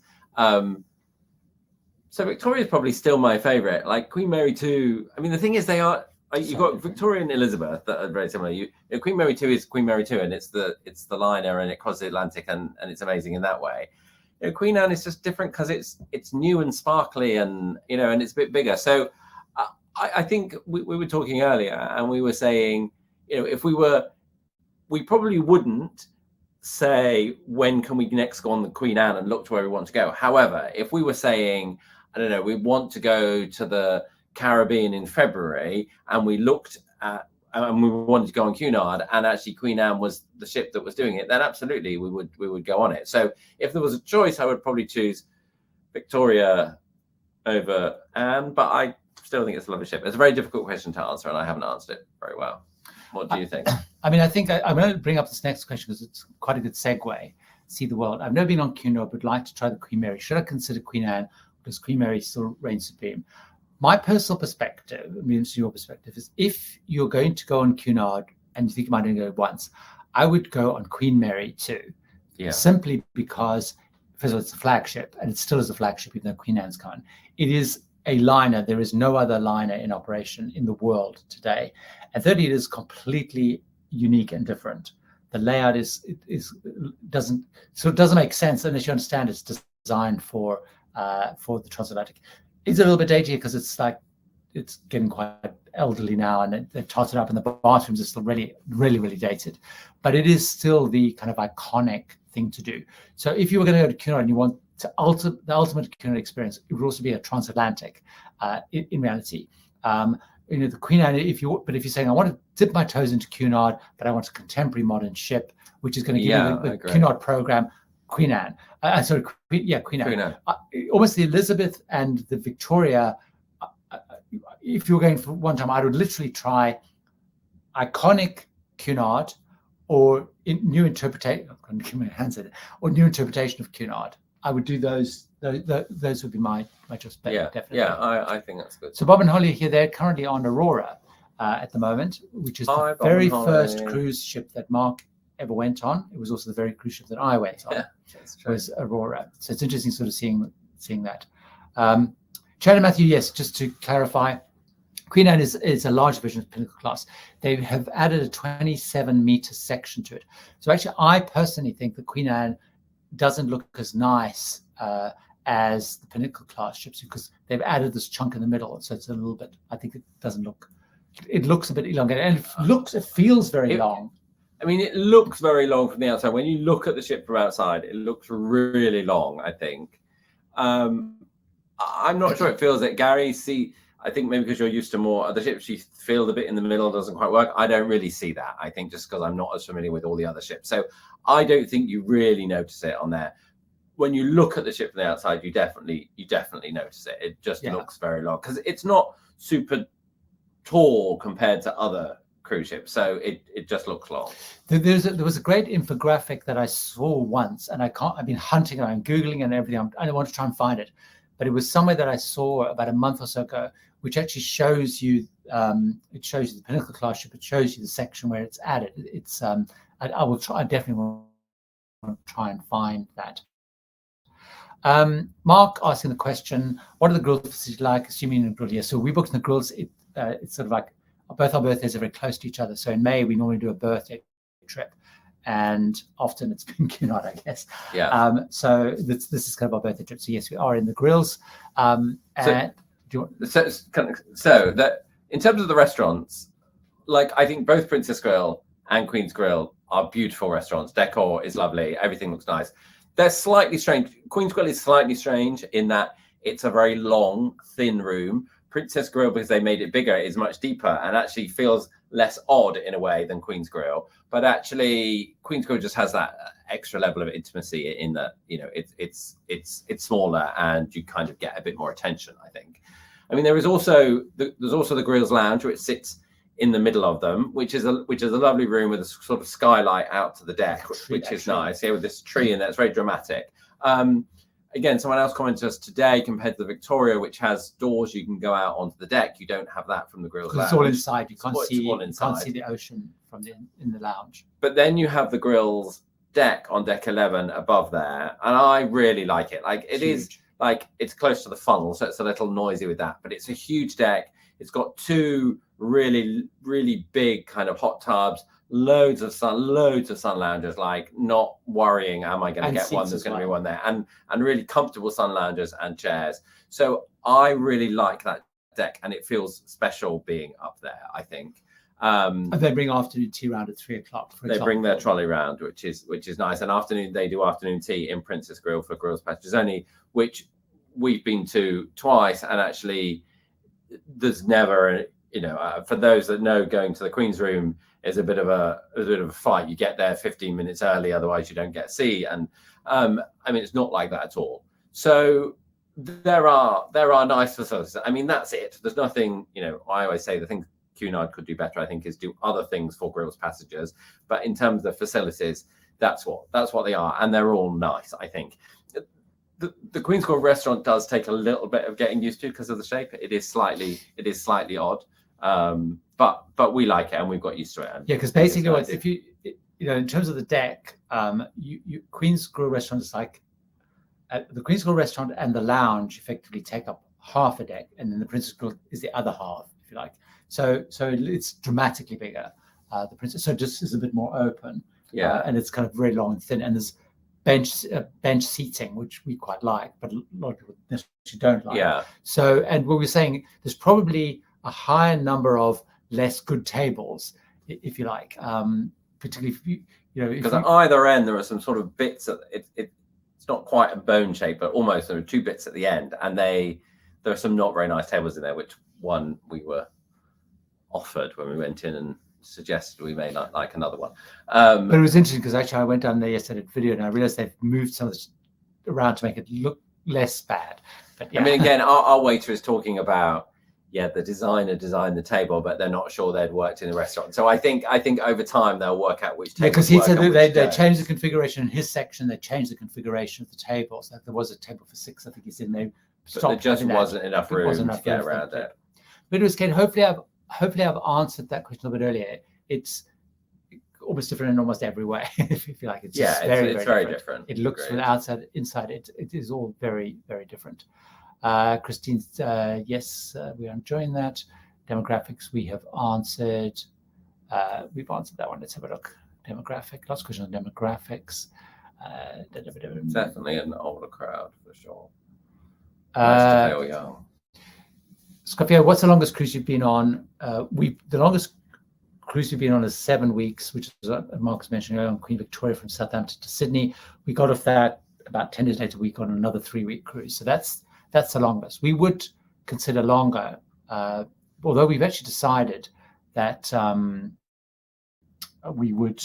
So Victoria is probably still my favorite. Like Queen Mary 2. I mean, the thing is, you've got Victoria and Elizabeth that are very similar. Queen Mary 2 is Queen Mary 2, and it's the liner, and it crosses the Atlantic, and it's amazing in that way. Queen Anne is just different because it's new and sparkly, and and it's a bit bigger. So I think we were talking earlier, and we were saying, if we probably wouldn't say when can we next go on the Queen Anne and look to where we want to go. However, if we were saying, I don't know, we want to go to the Caribbean in February, and we looked at and we wanted to go on Cunard, and actually Queen Anne was the ship that was doing it, then absolutely we would go on it. So if there was a choice, I would probably choose Victoria over Anne, but I still think it's a lovely ship. It's a very difficult question to answer, and I haven't answered it very well. What do you think? I mean, I think I'm going to bring up this next question because it's quite a good segue. See the world. I've never been on Cunard, but would like to try the Queen Mary. Should I consider Queen Anne? Does Queen Mary still reign supreme? My personal perspective, I mean, your perspective, is if you're going to go on Cunard and you think you might only go once, I would go on Queen Mary too. Yeah. Simply because, first of all, it's a flagship, and it still is a flagship even though Queen Anne's gone. It is a liner. There is no other liner in operation in the world today. And thirdly, it is completely unique and different. The layout doesn't make sense unless you understand it's designed for the transatlantic. It's a little bit dated because it's getting quite elderly now, and they've totted up, and the bathrooms are still really dated. But it is still the kind of iconic thing to do. So if you were going to go to Cunard and you want the ultimate Cunard experience, it would also be a transatlantic in reality. The Queen Anne, if you're saying I want to dip my toes into Cunard, but I want a contemporary modern ship, which is going to give you the Cunard program, Queen Anne. Queen Anne. Almost the Elizabeth and the Victoria. If you were going for one time, I would literally try iconic Cunard or new interpretation. I'm going to give my hands at it, or new interpretation of Cunard. I would do those. Those would be my just bet. Definitely. Yeah, I think that's good. So Bob and Holly here, they're currently on Aurora at the moment, which is the very first cruise ship that Mark ever went on. It was also the very cruise ship that I went on. Yeah, that's true. Was Aurora. So it's interesting sort of seeing that. Chad and Matthew, yes, just to clarify, Queen Anne is a large version of Pinnacle class. They have added a 27-meter section to it. So actually, I personally think the Queen Anne doesn't look as nice as the Pinnacle class ships because they've added this chunk in the middle. So it's a little bit, I think it doesn't look, it looks a bit elongated, and it feels very long. I mean, it looks very long from the outside. When you look at the ship from outside, it looks really long, I think. I'm not sure it feels it. Gary, I think maybe because you're used to more other ships, you feel the bit in the middle doesn't quite work. I don't really see that. I think just because I'm not as familiar with all the other ships. So I don't think you really notice it on there. When you look at the ship from the outside, you definitely notice it. It just looks very long because it's not super tall compared to other cruise ships. So it just looks long. There was a great infographic that I saw once, and I've been hunting around, Googling and everything. I want to try and find it. But it was somewhere that I saw about a month or so ago, which actually shows you the Pinnacle class ship. It shows you the section where it's added. It's I definitely want to try and find that. Mark asking the question, what are the grills facility like? Assuming in a grill, so we booked in the grills. It's sort of like both our birthdays are very close to each other. So in May we normally do a birthday trip, and often it's been Cunard, I guess. Yeah. So this is kind of our birthday trip. So yes, we are in the grills. So that in terms of the restaurants, like I think both Princess Grill and Queen's Grill are beautiful restaurants. Decor is lovely. Everything looks nice. They're slightly strange. Queen's Grill is slightly strange in that it's a very long, thin room. Princess Grill, because they made it bigger, is much deeper and actually feels less odd in a way than Queen's Grill. But actually, Queen's Grill just has that extra level of intimacy in that, it's smaller and you kind of get a bit more attention, I think. I mean, there's also the Grills Lounge, which sits in the middle of them, which is a lovely room with a sort of skylight out to the deck, which is nice. Yeah, with this tree in there, it's very dramatic. Again, someone else commented to us today, compared to the Victoria, which has doors you can go out onto the deck. You don't have that from the Grills Lounge. It's all inside. You can't see the ocean from in the lounge. But then you have the Grills deck on deck 11 above there, and I really like it. Like it is like it's close to the funnel, so it's a little noisy with that. But it's a huge deck. It's got two really big kind of hot tubs, loads of sun loungers, like not worrying, am I going to get one? There's going to be one there, and really comfortable sun loungers and chairs. So I really like that deck, and it feels special being up there, I think. And they bring afternoon tea round at 3 o'clock. They bring their trolley round, which is nice. And they do afternoon tea in Princess Grill for Grills Passengers only, which we've been to twice, and actually there's never for those that know, going to the Queen's Room is a bit of a fight. You get there 15 minutes early, otherwise you don't get a seat. And I mean, it's not like that at all. So there are nice facilities. I mean, that's it. There's nothing, I always say the thing Cunard could do better, I think, is do other things for Grills passengers. But in terms of facilities, that's what they are, and they're all nice, I think. The Queen's Grill restaurant does take a little bit of getting used to because of the shape. It is slightly odd, but we like it and we've got used to it. Yeah, because basically, nice. If you in terms of the deck, Queen's Grill restaurant is like the Queen's Grill restaurant and the lounge effectively take up half a deck, and then the Princess Grill is the other half, if you like. So it's dramatically bigger. The Princess, so just is a bit more open. Yeah, and it's kind of very long and thin, and there's bench seating, which we quite like, but a lot of people necessarily don't like. Yeah. So, and what we're saying, there's probably a higher number of less good tables, if you like, particularly if you know, because at either end there are some sort of bits that it's not quite a bone shape, but almost there are two bits at the end, and there are some not very nice tables in there, which one we were offered when we went in and suggested we may not like another one. But it was interesting because actually I went down there yesterday at video and I realized they've moved some of this around to make it look less bad. But yeah. I mean, again, our waiter is talking about, the designer designed the table, but they're not sure they'd worked in the restaurant. So I think over time they'll work out which tables. Because he said that they changed the configuration in his section. They changed the configuration of the tables. Like there was a table for 6, I think he said. They stopped. There just wasn't enough room to get around it. But it was Ken. Hopefully I've answered that question a little bit earlier. It's almost different in almost every way. If you feel like it's very different. It looks from the outside, inside. It is all very, very different. Christine, yes, we are enjoying that. Demographics, we have answered. We've answered that one. Let's have a look. Demographic, lots of questions on demographics. Definitely an older crowd for sure. Nice to feel young. Scorpio, what's the longest cruise you've been on? The longest cruise we've been on is 7 weeks, which is Marcus mentioned earlier, on Queen Victoria from Southampton to Sydney. We got off that about 10 days later. We got on another 3-week cruise. So that's the longest. We would consider longer, although we've actually decided that we would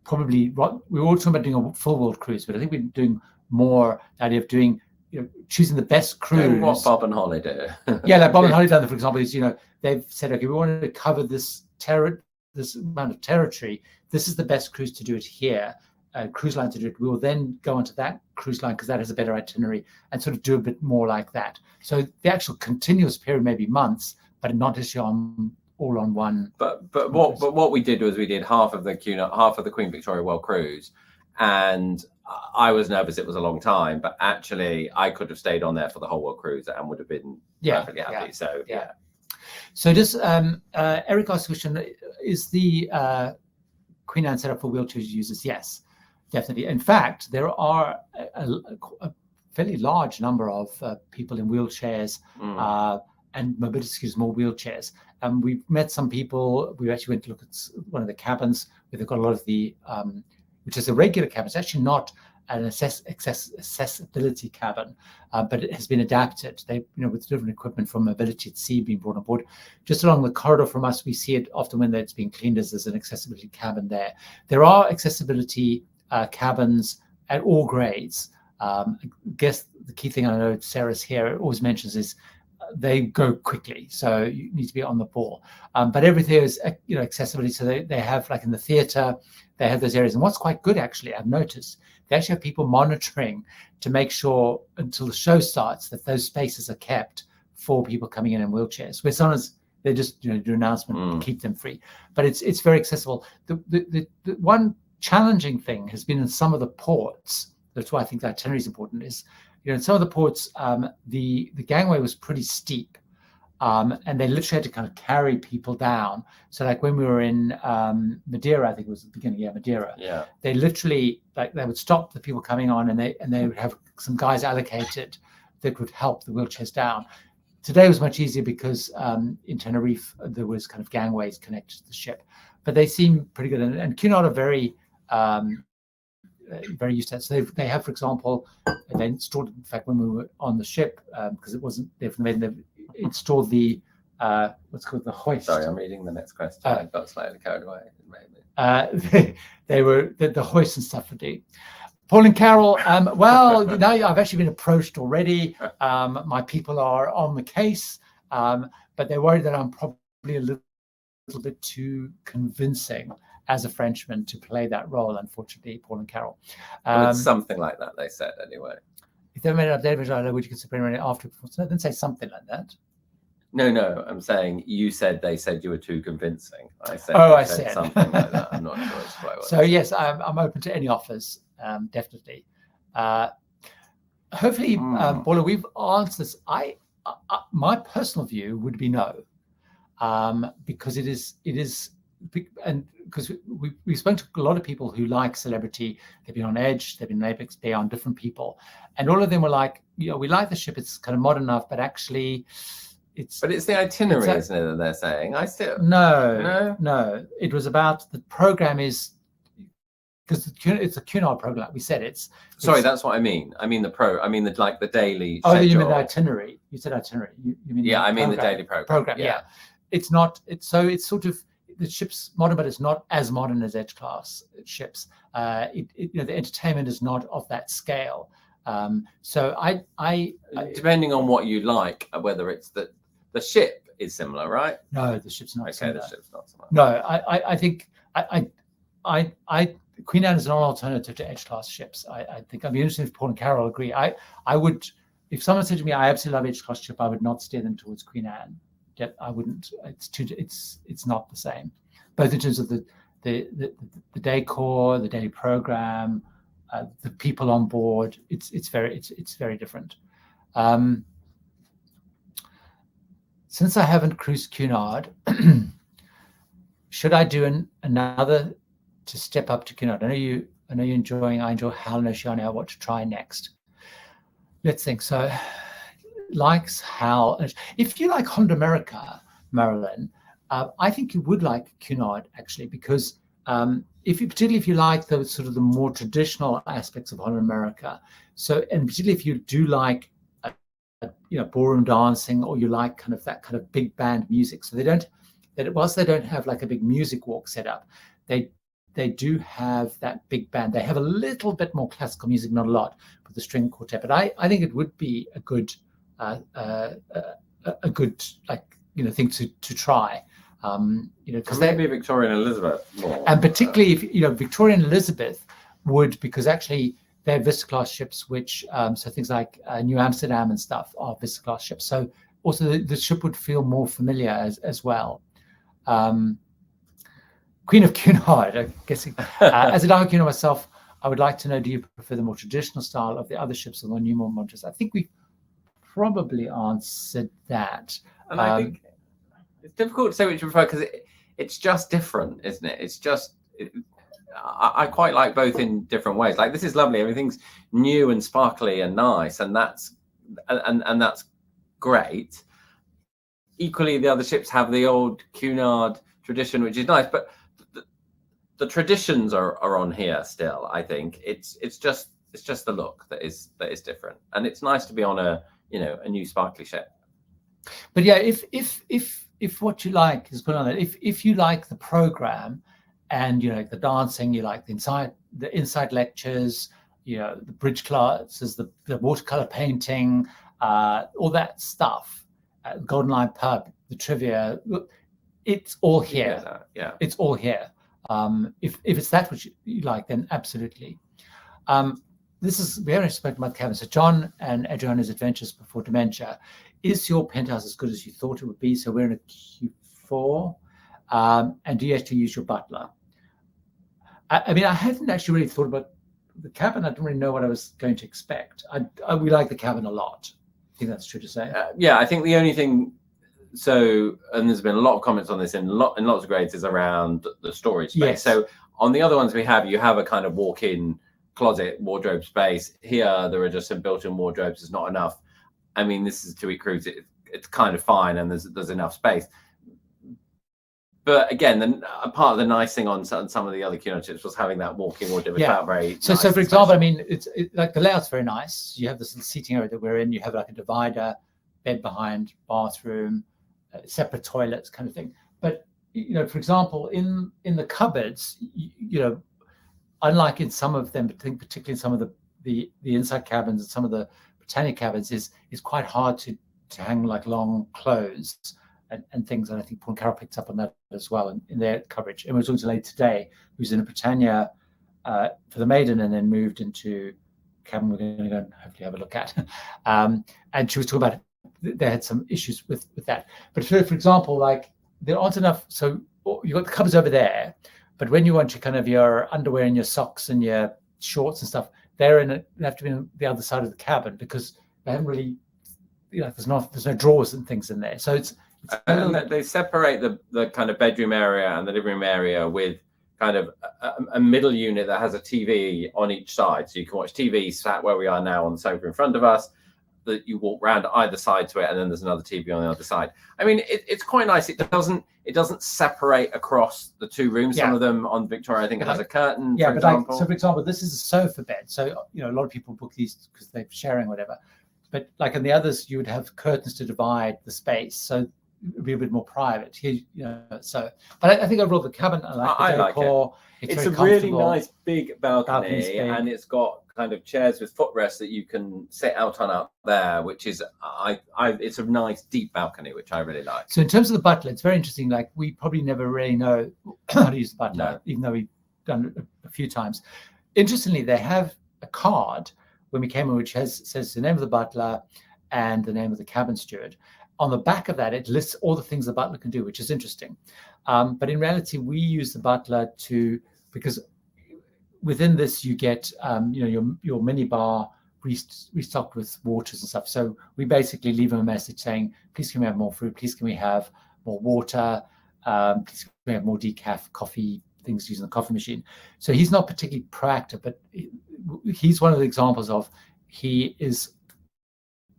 probably, we were all talking about doing a full world cruise, but I think we're doing more the idea of doing, choosing the best cruise. Doing what Bob and Holly do. Yeah, like Bob and Holly done, for example, is, they've said, okay, we wanted to cover this amount of territory. This is the best cruise to do it here. Cruise line to do it. We will then go onto that cruise line because that has a better itinerary and sort of do a bit more like that. So the actual continuous period may be months, but not necessarily all on one. But what we did was we did half of the Cunard, half of the Queen Victoria World Cruise, and I was nervous it was a long time, but actually I could have stayed on there for the whole World Cruise and would have been perfectly happy. Yeah. So yeah. So just Eric asked a question: is the Queen Anne set up for wheelchair users? Yes. Definitely. In fact, there are a fairly large number of people in wheelchairs and mobility scooters, more wheelchairs. We've met some people. We actually went to look at one of the cabins where they've got a lot of the, which is a regular cabin. It's actually not an accessibility cabin, but it has been adapted. They, with different equipment from Mobility at Sea being brought on board. Just along the corridor from us, we see it often when it's being cleaned as there's an accessibility cabin there. There are accessibility cabins at all grades. I guess the key thing, I know Sarah's here always mentions, is they go quickly, so you need to be on the ball. But everything is accessibility. So they have, like in the theatre, they have those areas. And what's quite good, actually, I've noticed, they actually have people monitoring to make sure until the show starts that those spaces are kept for people coming in wheelchairs. Where sometimes they just do an announcement and keep them free. But it's very accessible. The one challenging thing has been in some of the ports. That's why I think that itinerary is important. Is in some of the ports, the gangway was pretty steep, and they literally had to kind of carry people down. So like when we were in Madeira, I think it was the beginning of Madeira. Yeah, they literally they would stop the people coming on, and they would have some guys allocated that would help the wheelchairs down. Today was much easier because in Tenerife there was kind of gangways connected to the ship, but they seem pretty good. And Cunard are very used to it. So they have, for example, they installed, in fact, when we were on the ship, because it wasn't there from the they've installed the what's called the hoist. Sorry, I'm reading the next question. I got slightly carried away. They were the hoist and stuff for the Paul and Carol. Well, now I've actually been approached already. My people are on the case, but they're worried that I'm probably a little bit too convincing as a Frenchman to play that role, unfortunately, Paul and Carol. It's something like that, they said, anyway. If they made it up, David, would you consider it after? No, didn't say something like that. No, I'm saying they said you were too convincing. I said something like that. I'm not sure it's quite what. So yes, I'm open to any offers, definitely. Hopefully, Paula, we've answered this. My personal view would be no, because it is and because we spoke to a lot of people who like Celebrity, they've been on Edge, they've been on Apex, they're on different people, and all of them were like, we like the ship, it's kind of modern enough, but actually But it's the itinerary, isn't it, that they're saying? No. It was about the program is because it's a Cunard program. Like we said, Sorry, that's what I mean. I mean the daily. Oh, schedule. you mean the itinerary? You said itinerary. You mean the daily program. Yeah. It's not. It's sort of the ship's modern, but it's not as modern as Edge class ships. The entertainment is not of that scale. So I depending on what you like, whether it's the ship is similar, right? No, the ship's not similar. The ship's not similar. No, I think Cunard is an alternative to Edge class ships. I think I'd be interested if Paul and Carol agree. I would, if someone said to me, I absolutely love Edge class ship, I would not steer them towards Cunard. I wouldn't. It's not the same, both in terms of the decor, the daily program, the people on board. It's very different. Since I haven't cruised Cunard, should I do another to step up to Cunard? I know you're enjoying. I enjoy Hal and Oceania. What to try next? Let's think. So, likes Hal. If you like Honda America, Marilyn, I think you would like Cunard actually, because particularly if you like the sort of the more traditional aspects of Honda America. So, and particularly if you do like ballroom dancing, or you like kind of that kind of big band music. So whilst they don't have like a big music walk set up, they do have that big band. They have a little bit more classical music, not a lot, with the string quartet. But I think it would be a good thing to try. Because maybe Victoria and Elizabeth more. And particularly if Victoria and Elizabeth would, because actually they're Vista class ships, which so things like New Amsterdam and stuff are Vista class ships. So also the ship would feel more familiar as well. Queen of Cunard, I'm guessing. As a Dark Cunard myself, I would like to know: do you prefer the more traditional style of the other ships or the new, more modern? I think we probably answered that. And I think it's difficult to say which you prefer, because it's just different, isn't it? It's just. I quite like both in different ways. Like, this is lovely. Everything's new and sparkly and nice, and that's great. Equally, the other ships have the old Cunard tradition, which is nice, but the traditions are on here still. I think it's just the look that is different, and it's nice to be on a new sparkly ship. But yeah, if what you like is put on it, if you like the program, and you like the dancing, you like the inside lectures, the bridge classes, the watercolor painting, all that stuff, Golden Line Pub, the trivia, it's all here. Yeah. It's all here. If it's that which you like, then absolutely. We haven't spoken about cabin. So John and Adriana's Adventures Before Dementia. Is your penthouse as good as you thought it would be? So we're in a Q4. And do you actually use your butler? I mean, I hadn't actually really thought about the cabin. I didn't really know what I was going to expect. We like the cabin a lot. I think that's true to say. Yeah, I think the only thing. So, and there's been a lot of comments on this in lots of grades, is around the storage space. Yes. So on the other ones you have a kind of walk-in closet wardrobe space. Here there are just some built-in wardrobes. It's not enough. I mean, this is a 2-week cruise. It's kind of fine, and there's enough space. But again, part of the nice thing on some of the other Cunard ships was having that walk-in wardrobe. It felt very so nice, so for example, I mean, it's like the layout's very nice. You have this little seating area that we're in. You have like a divider, bed behind, bathroom, separate toilets, kind of thing. But for example, in the cupboards, unlike in some of them, but I think particularly in some of the inside cabins and some of the Britannia cabins, is quite hard to hang like long clothes and things. And I think Paul and Carol picked up on that as well in their coverage. And we were talking to a lady today who's in a Britannia for the maiden, and then moved into cabin we're going to go and hopefully have a look at. And she was talking about they had some issues with that. But for example, like, there aren't enough. So you've got the cupboards over there, but when you want your underwear and your socks and your shorts and stuff, they have to be on the other side of the cabin, because they haven't really, there's no drawers and things in there. So And they separate the kind of bedroom area and the living room area with kind of a middle unit that has a TV on each side, so you can watch TV sat where we are now on the sofa in front of us. That you walk around either side to it, and then there's another TV on the other side. I mean, it's quite nice. It doesn't separate across the two rooms. Some of them on Victoria, I think, it has a curtain. Yeah, for but example. so for example, this is a sofa bed. So a lot of people book these because they're sharing whatever. But like in the others, you would have curtains to divide the space, so it would be a bit more private. Here, so. But I think overall the cabin, I like the decor. It's a really nice big balcony, and it's got kind of chairs with footrests that you can sit out on out there, which is it's a nice deep balcony, which I really like. So in terms of the butler, it's very interesting. Like we probably never really know how to use the butler, even though we've done it a few times. Interestingly, they have a card when we came in which says the name of the butler and the name of the cabin steward. On the back of that, it lists all the things the butler can do, which is interesting. But in reality, we use the butler because within this you get your mini bar restocked with waters and stuff. So we basically leave him a message saying, please can we have more fruit, please can we have more water, please can we have more decaf coffee, things using the coffee machine. So he's not particularly proactive, but he's one of the examples of he is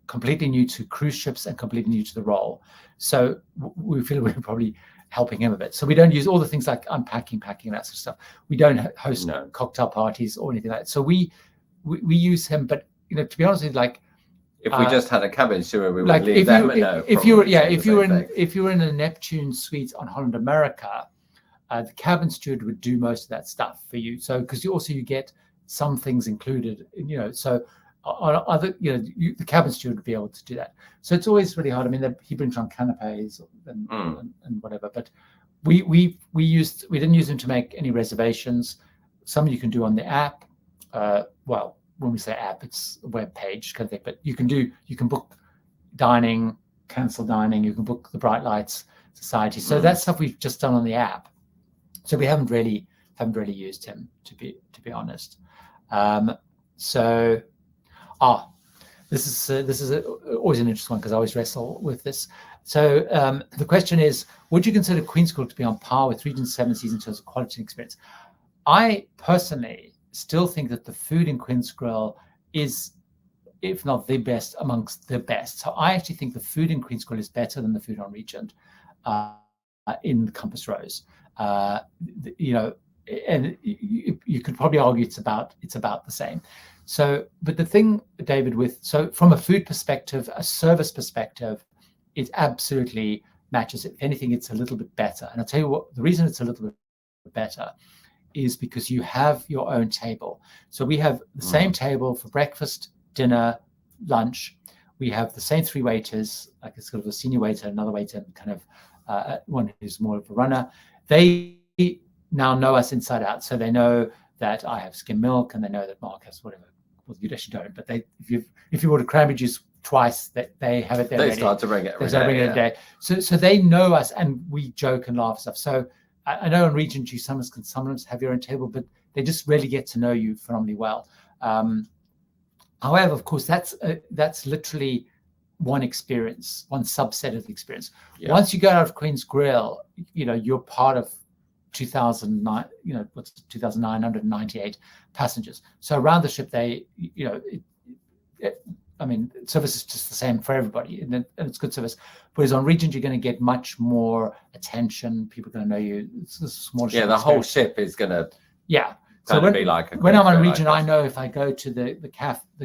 completely new to cruise ships and completely new to the role. So we feel we're probably helping him a bit. So we don't use all the things like unpacking, packing, that sort of stuff. We don't host cocktail parties or anything like that. So we use him, but to be honest with you, like if we just had a cabin steward, we would leave them. If you were in a Neptune suite on Holland America, the cabin steward would do most of that stuff for you. So because you get some things included, so on other, the cabin steward would be able to do that. So it's always really hard. I mean, he brings around canapes and whatever, but we didn't use him to make any reservations. Some you can do on the app. Well, when we say app, it's a web page kind of thing, but you can book dining, cancel dining, you can book the Bright Lights Society. So that's stuff we've just done on the app. So we haven't really used him to be honest. This is always an interesting one because I always wrestle with this. So the question is, would you consider Queen's Grill to be on par with Regent Seven Seas in terms of quality and experience? I personally still think that the food in Queen's Grill is, if not the best, amongst the best. So I actually think the food in Queen's Grill is better than the food on Regent in Compass Rose. And you could probably argue it's about the same. So, but the thing, David, from a food perspective, a service perspective, it absolutely matches. If anything, it's a little bit better. And I'll tell you what, the reason it's a little bit better is because you have your own table. So we have the same table for breakfast, dinner, lunch. We have the same three waiters, like it's sort of a senior waiter, another waiter, and kind of one who's more of a runner. They now know us inside out. So they know that I have skim milk, and they know that Mark has whatever. Well, you actually don't, but if you order cranberry juice twice, they have it there. They start to bring it every day. So they know us, and we joke and laugh and stuff. So I know on Regent you sometimes have your own table, but they just really get to know you phenomenally well. However, of course, that's literally one experience, one subset of the experience. Yeah. Once you go out of Queen's Grill, you're part of 2009, 2,998 passengers. So around the ship, service is just the same for everybody, and it's good service. Whereas on Regent, you're going to get much more attention. People are going to know you. It's a small ship. Yeah, the whole ship is going to. Yeah. So when I'm on Regent, I know if I go to the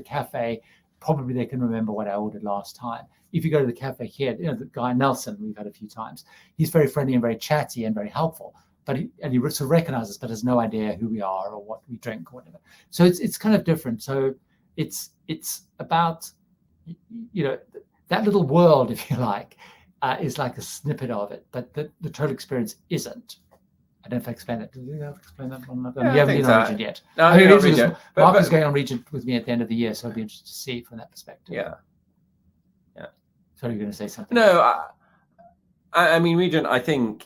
cafe, probably they can remember what I ordered last time. If you go to the cafe here, the guy Nelson, we've had a few times. He's very friendly and very chatty and very helpful. But he sort of recognizes us, but has no idea who we are or what we drink or whatever. So it's kind of different. So it's about that little world, if you like, is like a snippet of it, but the total experience isn't. I don't know if I explained that. Did you explain that one? You haven't been on Regent yet. No, Mark is going on Regent with me at the end of the year, so I'd be interested to see from that perspective. Yeah. Sorry, you're going to say something. No, I mean Regent, I think,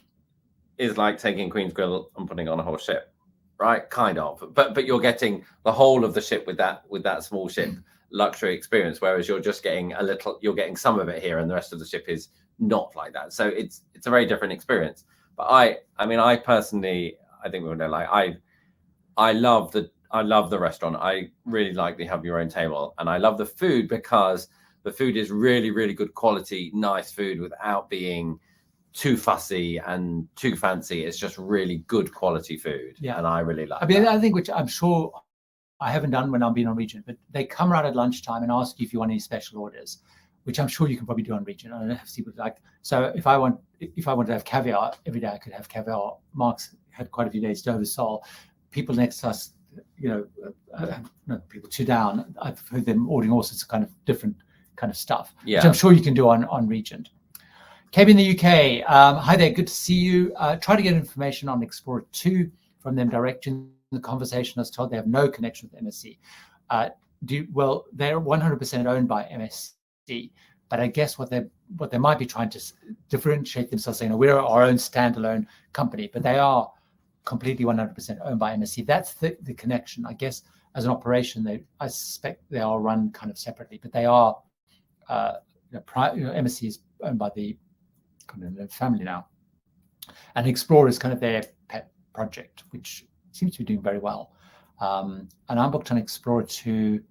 is like taking Queen's Grill and putting on a whole ship, right? Kind of, but you're getting the whole of the ship with that small ship luxury experience, whereas you're just getting you're getting some of it here, and the rest of the ship is not like that. So it's a very different experience. But I personally, I think we would know, like I love the restaurant. I really like the have your own table, and I love the food because the food is really, really good quality, nice food without being too fussy and too fancy. It's just really good quality food. Yeah. And I really like the that. other thing, which I'm sure I haven't done when I've been on Regent, but they come around at lunchtime and ask you if you want any special orders, which I'm sure you can probably do on Regent. I don't have to see what like. So if I want to have caviar every day, I could have caviar. Mark's had quite a few days Dover sole. People next to us, people two down, I've heard them ordering all sorts of kind of different kind of stuff, which I'm sure you can do on Regent. KB in the UK, hi there, good to see you. Try to get information on Explorer 2 from them direct in the conversation. I was told they have no connection with MSC. Well, they're 100% owned by MSC, but I guess what they might be trying to differentiate themselves, saying, we're our own standalone company, but they are completely 100% owned by MSC. That's the connection. I guess as an operation, I suspect they are run kind of separately, but they are, MSC is owned by the family now. And Explorer is kind of their pet project, which seems to be doing very well. And I'm booked on Explorer to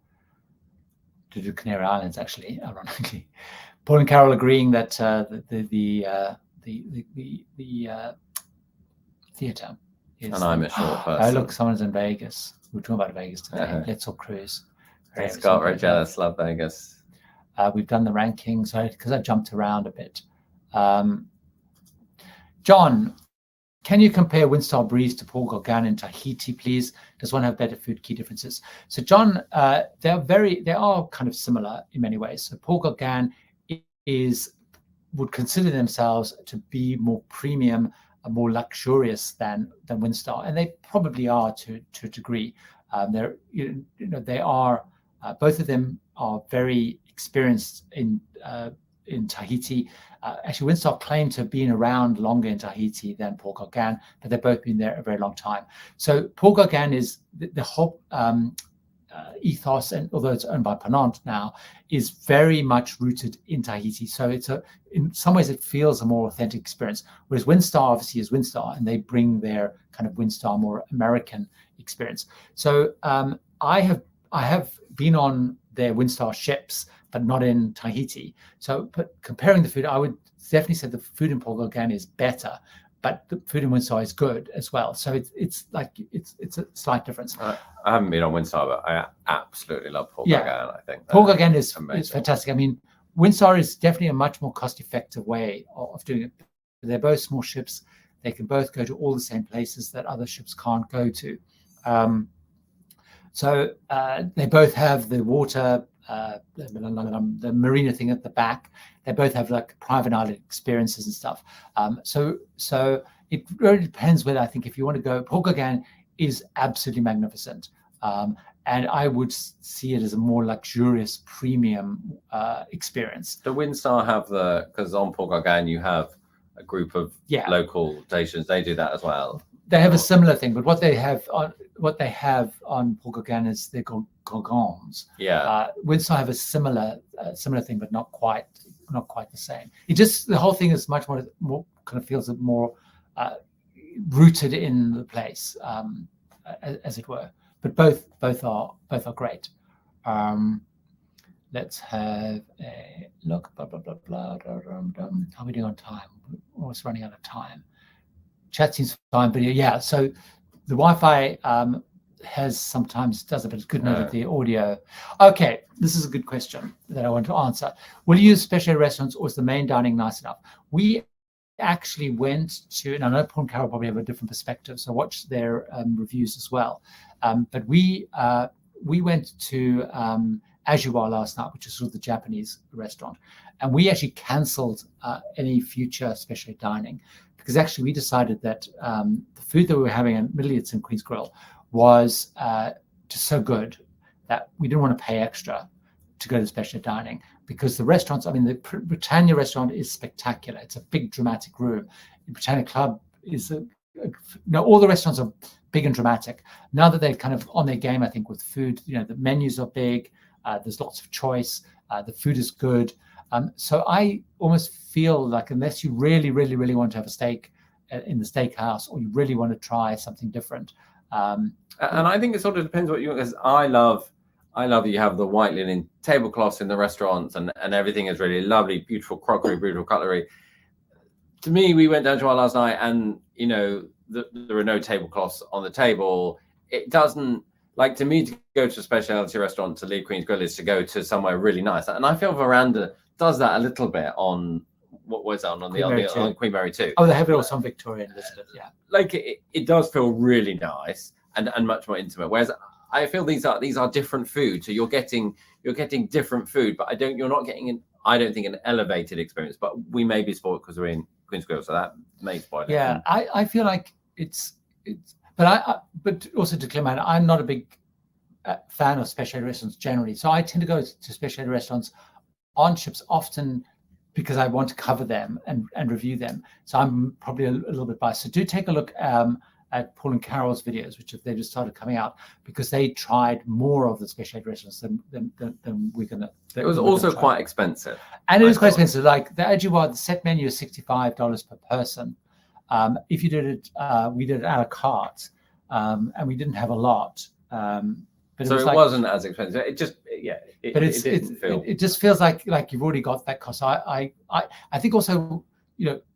do Canary Islands, actually, ironically. Paul and Carol agreeing that the theatre is. And I'm a short person. Oh, look, someone's in Vegas. We were talking about Vegas today. Let's all cruise. Thanks, Scott. Very jealous. Love Vegas. We've done the rankings because I jumped around a bit. John, can you compare Windstar Breeze to Paul Gauguin in Tahiti, please? Does one have better food? Key differences. So, John, they are kind of similar in many ways. So, Paul Gauguin would consider themselves to be more premium, more luxurious than Windstar, and they probably are to a degree. They are both of them are very experienced in Tahiti. Actually, Windstar claimed to have been around longer in Tahiti than Paul Gauguin, but they've both been there a very long time. So Paul Gauguin is the whole ethos, and although it's owned by Cunard now, is very much rooted in Tahiti. So in some ways it feels a more authentic experience. Whereas Windstar obviously is Windstar, and they bring their kind of Windstar more American experience. So I have been on their Windstar ships, but not in Tahiti. So, but comparing the food, I would definitely say the food in Paul Gauguin is better, but the food in Windstar is good as well. So it's a slight difference. I haven't been on Windstar, but I absolutely love Paul Gauguin. I think Paul Gauguin is fantastic. I mean, Windstar is definitely a much more cost-effective way of doing it. They're both small ships. They can both go to all the same places that other ships can't go to. So they both have the water, the marina thing at the back. They both have like private island experiences and stuff. So it really depends whether, I think, if you want to go, Paul Gauguin is absolutely magnificent. And I would see it as a more luxurious premium experience. The Windstar have because on Paul Gauguin you have a group of local stations. They do that as well. They have a similar thing, but what they have on Paul Gauguin is they're called Gorgons. Windstar have a similar thing, but not quite the same. The whole thing is much more kind of feels more rooted in the place, as it were. But both are great. Let's have a look. Blah blah blah blah. How are we doing on time? We're almost running out of time. Chat seems fine, but so the Wi-Fi sometimes does it, but it's good enough with the audio. Okay, this is a good question that I want to answer. Will you use special restaurants, or is the main dining nice enough? We actually went to, and I know Paul and Carol probably have a different perspective, so watch their reviews as well. But we went to Ajuwa last night, which is sort of the Japanese restaurant, and we actually cancelled any future special dining, because actually we decided that the food that we were having at Middle East and Queen's Grill was just so good that we didn't want to pay extra to go to special dining, because the restaurants, I mean, the Britannia restaurant is spectacular. It's a big dramatic room. The Britannia Club is all the restaurants are big and dramatic. Now that they're kind of on their game, I think, with food, the menus are big. There's lots of choice. The food is good. So I almost feel like unless you really, really, really want to have a steak in the steakhouse, or you really want to try something different. And I think it sort of depends what you want, because I love that you have the white linen tablecloths in the restaurants, and everything is really lovely, beautiful crockery, beautiful cutlery. To me, we went down to our last night, and there are no tablecloths on the table. It doesn't, like, to me, to go to a specialty restaurant, to leave Queen's Grill, is to go to somewhere really nice. And I feel Veranda does that a little bit on what was on Queen Mary 2. Oh, they have it also on Victoria and Elizabeth, yeah. Like it does feel really nice and much more intimate. Whereas I feel these are different food. So you're getting different food, but you're not getting I don't think an elevated experience. But we may be spoiled because we're in Queen's Grill, so that may spoil it. Yeah, I feel like it's but also to clear out, I'm not a big fan of specialty restaurants generally. So I tend to go to specialty restaurants on ships often because I want to cover them and review them. So I'm probably a little bit biased. So do take a look at Paul and Carol's videos, which they just started coming out, because they tried more of the specialty restaurants than we're going to. It was also quite expensive. And it was quite expensive. Like the the set menu is $65 per person. If you did it, we did it a la carte, and we didn't have a lot. But so it wasn't as expensive. It just, it just feels like you've already got that cost. I think also,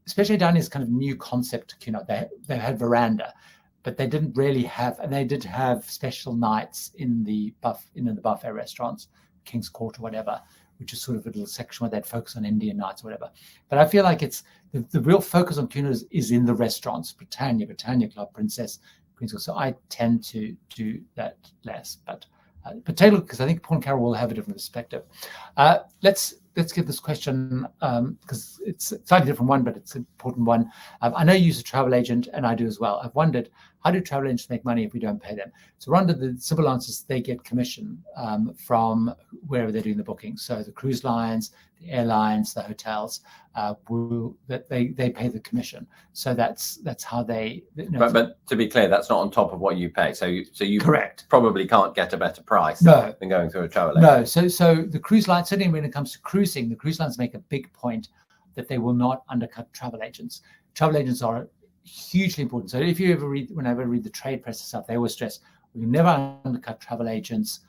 specialty dining is kind of a new concept to Cunard. They had Veranda, but they didn't really have, and they did have special nights in the buffet restaurants, King's Court or whatever, which is sort of a little section where they'd focus on Indian nights or whatever. But I feel like it's the real focus on Cunard is in the restaurants, Britannia Club, Princess, Queen's Court. So I tend to do that less, but take a look, because I think Paul and Carol will have a different perspective. Let's get this question, because it's a slightly different one, but it's an important one. I know you use a travel agent, and I do as well. I've wondered, how do travel agents make money if we don't pay them? So under the simple answer is they get commission from wherever they're doing the booking. So the cruise lines, the airlines, the hotels, they pay the commission. So that's how they. But to be clear, that's not on top of what you pay. So you correct. Probably can't get a better price. No. Than going through a travel agent. No. So the cruise lines, certainly when it comes to cruising, the cruise lines make a big point that they will not undercut travel agents. Travel agents are hugely important. So if you whenever I read the trade press and stuff, they always stress, we never undercut travel agents.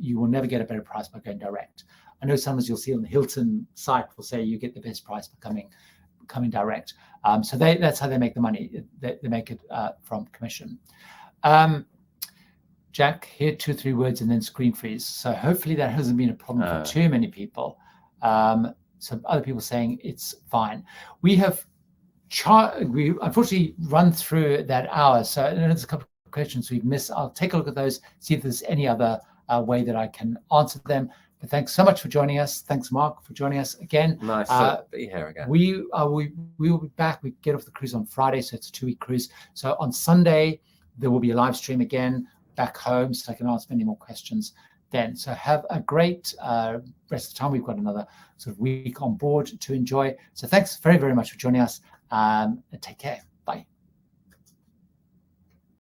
You will never get a better price by going direct. I know sometimes you'll see on the Hilton site will say you get the best price by coming direct. So that's how they make the money. They make it from commission. Jack, here 2 or 3 words and then screen freeze. So hopefully that hasn't been a problem for too many people. So other people saying it's fine. We have we unfortunately run through that hour. So there's a couple of questions we've missed. I'll take a look at those, see if there's any other way that I can answer them. But thanks so much for joining us. Thanks, Mark, for joining us again. Nice to be here again. We will be back. We get off the cruise on Friday, so it's a 2-week cruise. So on Sunday, there will be a live stream again back home, so I can ask many more questions then. So have a great rest of the time. We've got another sort of week on board to enjoy. So thanks very, very much for joining us, and take care. Bye.